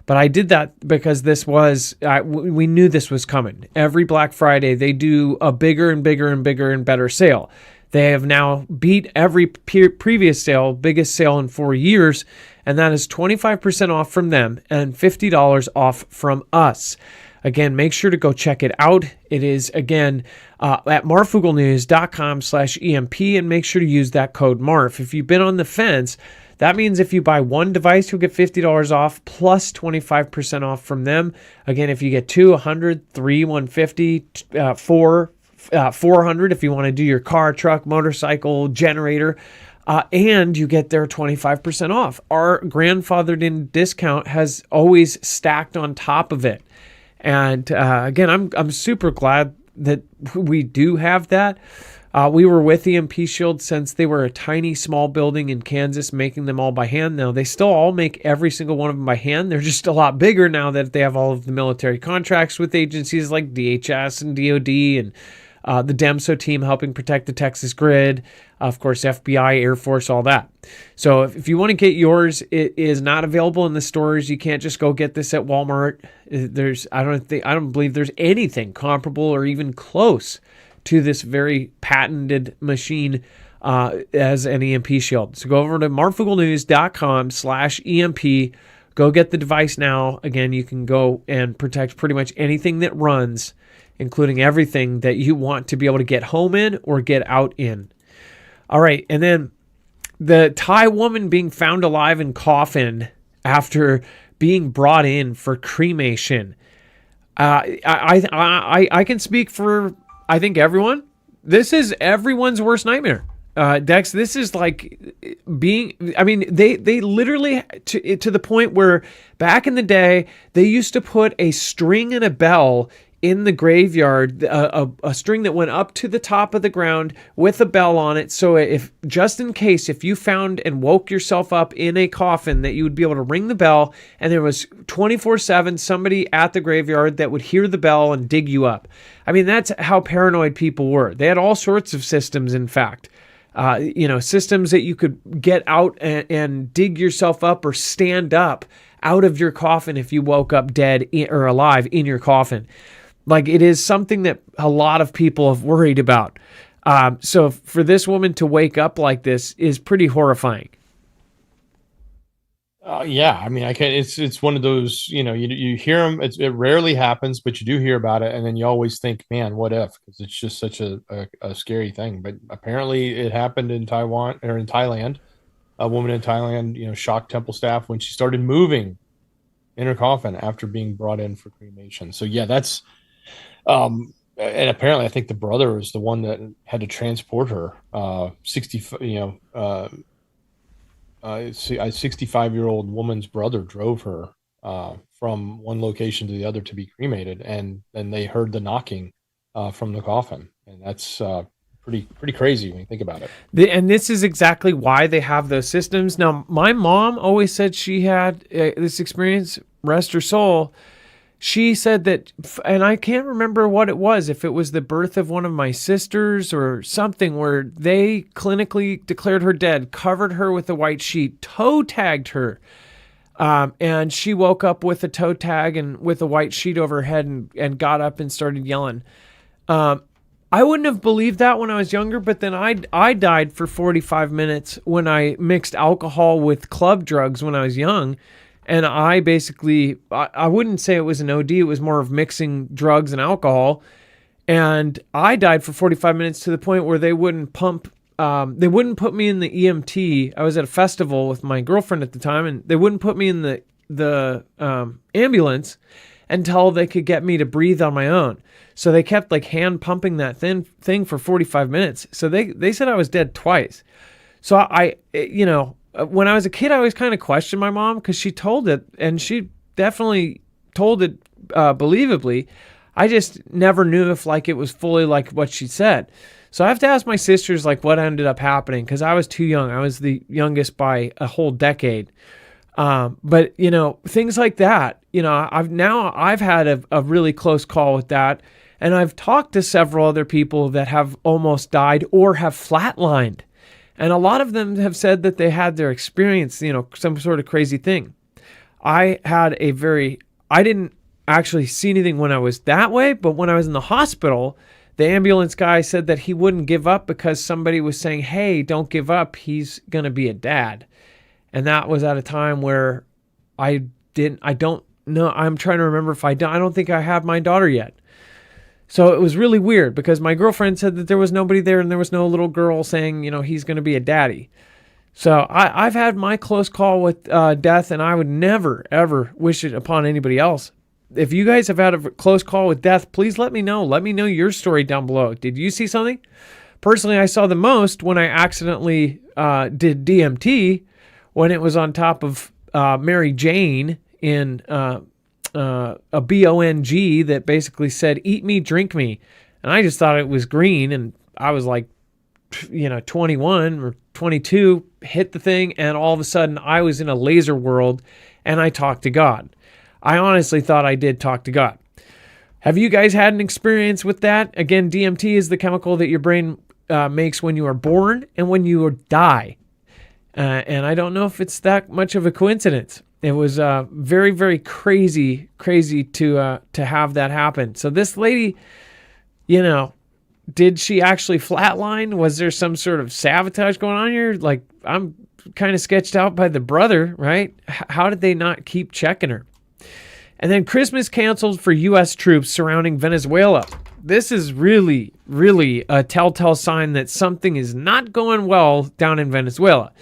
But I did that because this was, we knew this was coming. Every Black Friday, they do a bigger and bigger and bigger and better sale. They have now beat every previous sale, biggest sale in 4 years, and that is 25% off from them and $50 off from us. Again, make sure to go check it out. It is, again, at marfooglenews.com/EMP, and make sure to use that code MARF. If you've been on the fence, that means if you buy one device, you'll get $50 off plus 25% off from them. Again, if you get 2, 100, 3, 150, 4, 400 if you want to do your car, truck, motorcycle, generator, and you get their 25% off. Our grandfathered in discount has always stacked on top of it. And again, I'm super glad that we do have that. We were with EMP Shield since they were a tiny, small building in Kansas, making them all by hand. Now, they still all make every single one of them by hand. They're just a lot bigger now that they have all of the military contracts with agencies like DHS and DOD and the DEMSO team helping protect the Texas grid, of course, FBI, Air Force, all that. So if you want to get yours, it is not available in the stores. You can't just go get this at Walmart. I don't believe there's anything comparable or even close to this very patented machine as an EMP shield. So go over to marfooglenews.com/EMP. Go get the device now. Again, you can go and protect pretty much anything that runs, including everything that you want to be able to get home in or get out in. All right, and then the Thai woman being found alive in coffin after being brought in for cremation. I can speak for, I think, everyone. This is everyone's worst nightmare. Dex, this is like they literally, to the point where back in the day, they used to put a string and a bell in the graveyard, a string that went up to the top of the ground with a bell on it. So if, just in case, if you found and woke yourself up in a coffin, that you would be able to ring the bell, and there was 24/7 somebody at the graveyard that would hear the bell and dig you up. I mean, that's how paranoid people were. They had all sorts of systems, in fact. Systems that you could get out and dig yourself up or stand up out of your coffin if you woke up dead or alive in your coffin. Like, it is something that a lot of people have worried about. So for this woman to wake up like this is pretty horrifying. Yeah, I mean, it's one of those, you hear them. It rarely happens, but you do hear about it, and then you always think, man, what if? Because it's just such a scary thing. But apparently, it happened in Taiwan or in Thailand. A woman in Thailand, shocked temple staff when she started moving in her coffin after being brought in for cremation. So yeah, that's. And apparently, I think the brother was the one that had to transport her. A 65-year-old woman's brother drove her from one location to the other to be cremated, and then they heard the knocking from the coffin, and that's pretty crazy when you think about it. And this is exactly why they have those systems. Now, my mom always said she had this experience. Rest her soul. She said that, and I can't remember what it was, if it was the birth of one of my sisters or something, where they clinically declared her dead, covered her with a white sheet, toe tagged her. And she woke up with a toe tag and with a white sheet over her head and got up and started yelling. I wouldn't have believed that when I was younger, but then I died for 45 minutes when I mixed alcohol with club drugs when I was young. And I basically, I wouldn't say it was an OD, it was more of mixing drugs and alcohol. And I died for 45 minutes to the point where they wouldn't put me in the EMT. I was at a festival with my girlfriend at the time, and they wouldn't put me in the ambulance until they could get me to breathe on my own. So they kept like hand pumping that thing for 45 minutes. So they said I was dead twice. So when I was a kid, I always kind of questioned my mom because she told it, and she definitely told it believably. I just never knew if like it was fully like what she said. So I have to ask my sisters like what ended up happening, because I was too young. I was the youngest by a whole decade. But things like that. I've had a really close call with that, and I've talked to several other people that have almost died or have flatlined. And a lot of them have said that they had their experience, some sort of crazy thing. I didn't actually see anything when I was that way, but when I was in the hospital, the ambulance guy said that he wouldn't give up because somebody was saying, hey, don't give up, he's going to be a dad. And that was at a time where I don't know, I'm trying to remember if I don't think I have my daughter yet. So it was really weird because my girlfriend said that there was nobody there and there was no little girl saying, he's going to be a daddy. So I've had my close call with death, and I would never, ever wish it upon anybody else. If you guys have had a close call with death, please let me know. Let me know your story down below. Did you see something? Personally, I saw the most when I accidentally did DMT when it was on top of Mary Jane in a BONG that basically said, eat me, drink me. And I just thought it was green. And I was like, 21 or 22, hit the thing. And all of a sudden I was in a laser world and I talked to God. I honestly thought I did talk to God. Have you guys had an experience with that? Again, DMT is the chemical that your brain makes when you are born and when you die. And I don't know if it's that much of a coincidence. It was very, very crazy to have that happen. So this lady, you know, did she actually flatline? Was there some sort of sabotage going on here? Like, I'm kind of sketched out by the brother, right? How did they not keep checking her? And then Christmas canceled for U.S. troops surrounding Venezuela. This is really, really a telltale sign that something is not going well down in Venezuela.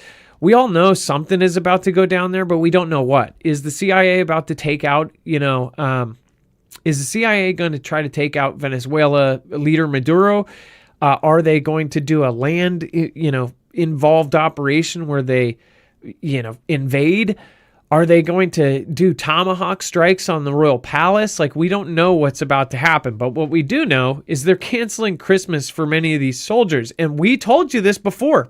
We all know something is about to go down there, but we don't know what. Is the CIA about to take out, is the CIA going to try to take out Venezuela leader Maduro? Are they going to do a land, involved operation where they, invade? Are they going to do tomahawk strikes on the royal palace? Like, we don't know what's about to happen. But what we do know is they're canceling Christmas for many of these soldiers. And we told you this before.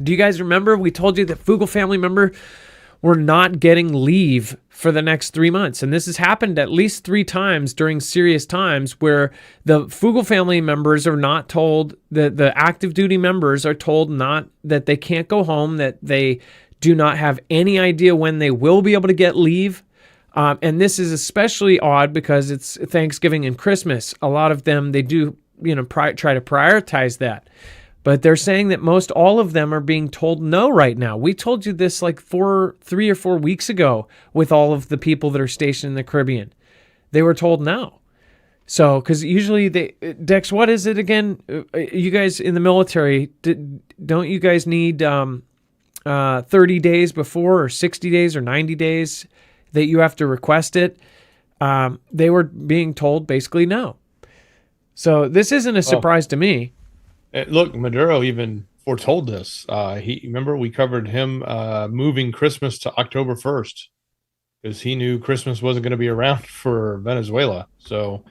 Do you guys remember? We told you that Fugel family member were not getting leave for the next 3 months. And this has happened at least 3 times during serious times where the Fugel family members are not told, the active duty members are told not that they can't go home, that they do not have any idea when they will be able to get leave. And this is especially odd because it's Thanksgiving and Christmas. A lot of them, they do, try to prioritize that. But they're saying that most all of them are being told no right now. We told you this like 3 or 4 weeks ago with all of the people that are stationed in the Caribbean. They were told no. So, because usually Dex, what is it again? You guys in the military, don't you guys need 30 days before, or 60 days or 90 days that you have to request it? They were being told basically no. So this isn't a surprise to me. Look, Maduro even foretold this. Remember we covered him moving Christmas to October 1st because he knew Christmas wasn't going to be around for Venezuela. So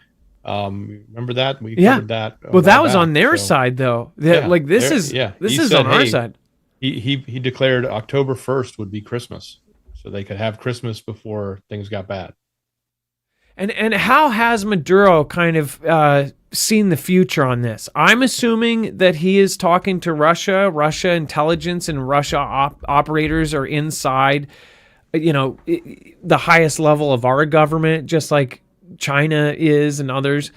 remember that we covered that. Well, that was on their side though. This is on our side. He declared October 1st would be Christmas, so they could have Christmas before things got bad. And how has Maduro kind of seen the future on this? I'm assuming that he is talking to Russia intelligence, and Russia operators are inside, the highest level of our government, just like China is and others.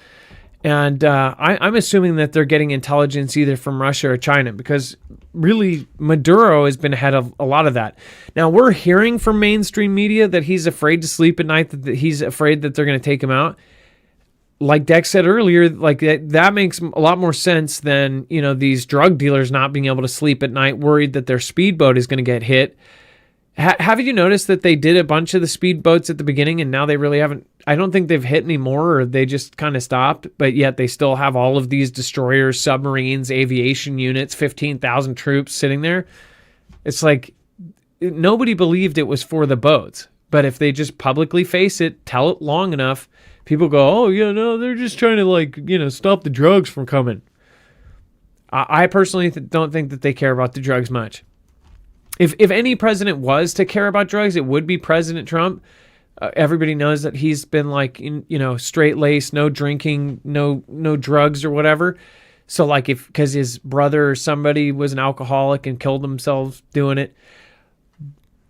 And I'm assuming that they're getting intelligence either from Russia or China, because really Maduro has been ahead of a lot of that. Now, we're hearing from mainstream media that he's afraid to sleep at night, that he's afraid that they're going to take him out. Like Dex said earlier, like that makes a lot more sense than, these drug dealers not being able to sleep at night, worried that their speedboat is going to get hit. Have you noticed that they did a bunch of the speedboats at the beginning and now they really haven't? I don't think they've hit any more, or they just kind of stopped, but yet they still have all of these destroyers, submarines, aviation units, 15,000 troops sitting there. It's like nobody believed it was for the boats, but if they just publicly face it, tell it long enough, people go, oh, yeah, no, they're just trying to stop the drugs from coming. I personally don't think that they care about the drugs much. If any president was to care about drugs, it would be President Trump. Everybody knows that he's been straight laced, no drinking, no drugs or whatever. So because his brother or somebody was an alcoholic and killed themselves doing it.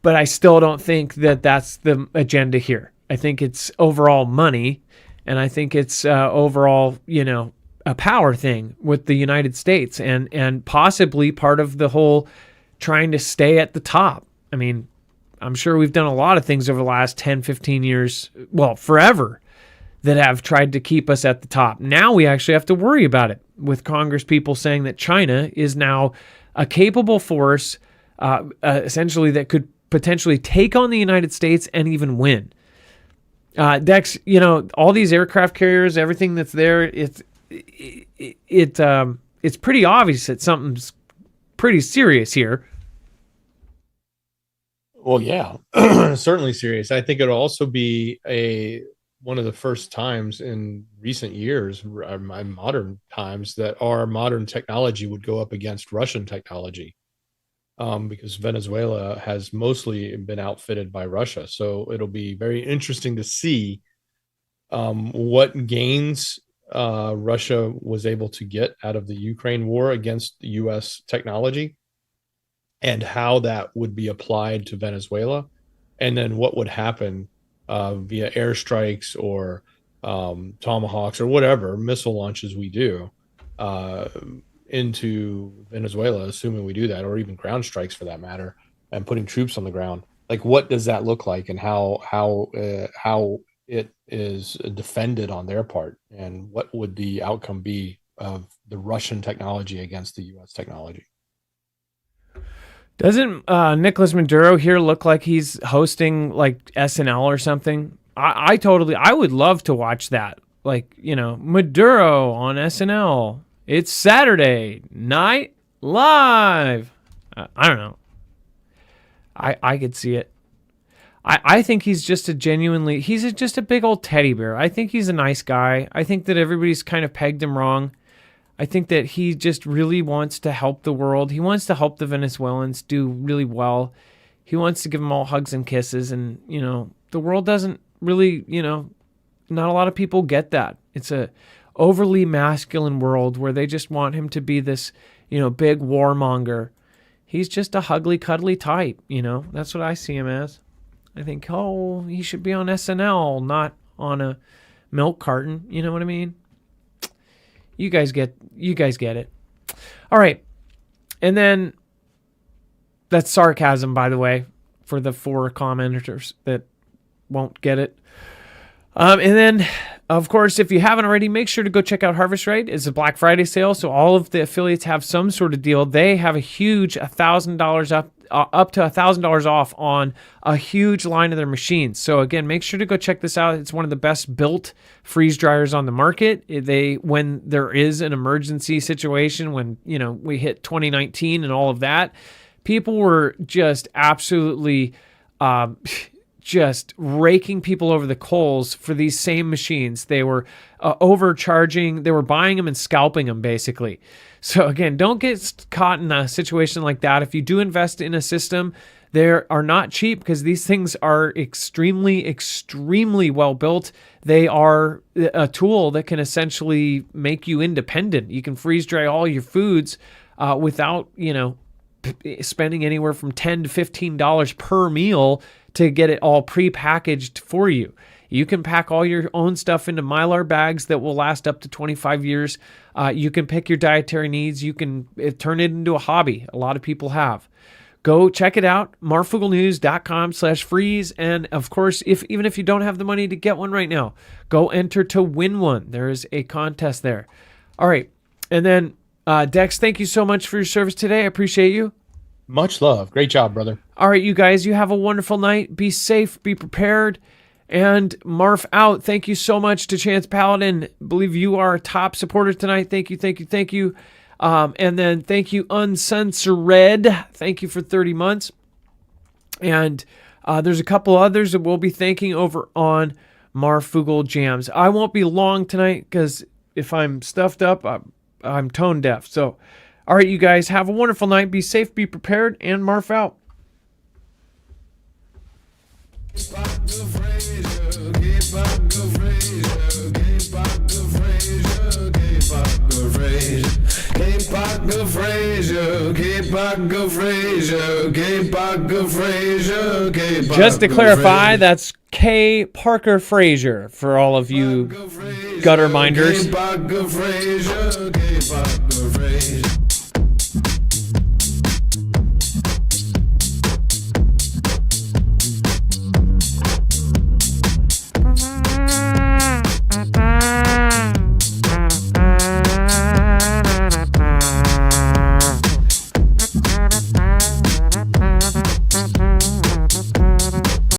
But I still don't think that that's the agenda here. I think it's overall money, and I think it's overall, a power thing with the United States, and possibly part of the whole trying to stay at the top. I mean, I'm sure we've done a lot of things over the last 10, 15 years, well, forever, that have tried to keep us at the top. Now we actually have to worry about it, with Congress people saying that China is now a capable force, essentially, that could potentially take on the United States and even win. Dex, all these aircraft carriers, everything that's there, it's pretty obvious that something's pretty serious here. Well, yeah, certainly serious. I think it'll also be one of the first times in recent years, modern times, that our modern technology would go up against Russian technology, because Venezuela has mostly been outfitted by Russia. So it'll be very interesting to see what gains Russia was able to get out of the Ukraine war against the U.S. technology, and how that would be applied to Venezuela, and then what would happen via airstrikes or tomahawks or whatever missile launches we do uh, into Venezuela, assuming we do that, or even ground strikes for that matter, and putting troops on the ground. Like, what does that look like, and how it is defended on their part, and what would the outcome be of the Russian technology against the U.S. technology? Doesn't Nicolas Maduro here look like he's hosting like SNL or something? I would love to watch that. Like, Maduro on SNL. It's Saturday night live. I don't know. I could see it. I think he's just just a big old teddy bear. I think he's a nice guy. I think that everybody's kind of pegged him wrong. I think that he just really wants to help the world. He wants to help the Venezuelans do really well. He wants to give them all hugs and kisses. And, the world doesn't really, not a lot of people get that. It's a overly masculine world where they just want him to be this, big warmonger. He's just a hugly, cuddly type, That's what I see him as. I think, he should be on SNL, not on a milk carton. You know what I mean? You guys get it. All right. And then that's sarcasm, by the way, for the 4 commenters that won't get it. And then, of course, if you haven't already, make sure to go check out Harvest Right. It's a Black Friday sale, so all of the affiliates have some sort of deal. They have a huge $1,000 up to $1,000 off on a huge line of their machines. So again, make sure to go check this out. It's one of the best built freeze dryers on the market. When there is an emergency situation, when we hit 2019 and all of that, people were just absolutely just raking people over the coals for these same machines. They were overcharging. They were buying them and scalping them, basically. So again, don't get caught in a situation like that. If you do invest in a system, they are not cheap because these things are extremely, extremely well built. They are a tool that can essentially make you independent. You can freeze dry all your foods without, spending anywhere from $10 to $15 per meal to get it all pre-packaged for you. You can pack all your own stuff into Mylar bags that will last up to 25 years. You can pick your dietary needs. You can turn it into a hobby. A lot of people have. Go check it out, marfooglenews.com/freeze. And of course, even if you don't have the money to get one right now, go enter to win one. There is a contest there. All right. And then, Dex, thank you so much for your service today. I appreciate you. Much love. Great job, brother. All right, you guys, you have a wonderful night. Be safe, be prepared. And Marf out. Thank you so much to Chance Paladin. I believe you are a top supporter tonight. Thank you, thank you, thank you. And then thank you, Uncensored. Thank you for 30 months. And there's a couple others that we'll be thanking over on Marfoogle Jams. I won't be long tonight because if I'm stuffed up, I'm tone deaf. So, all right, you guys, have a wonderful night. Be safe, be prepared, and Marf out. Just to clarify, that's K. Parker Frazier for all of you gutter minders.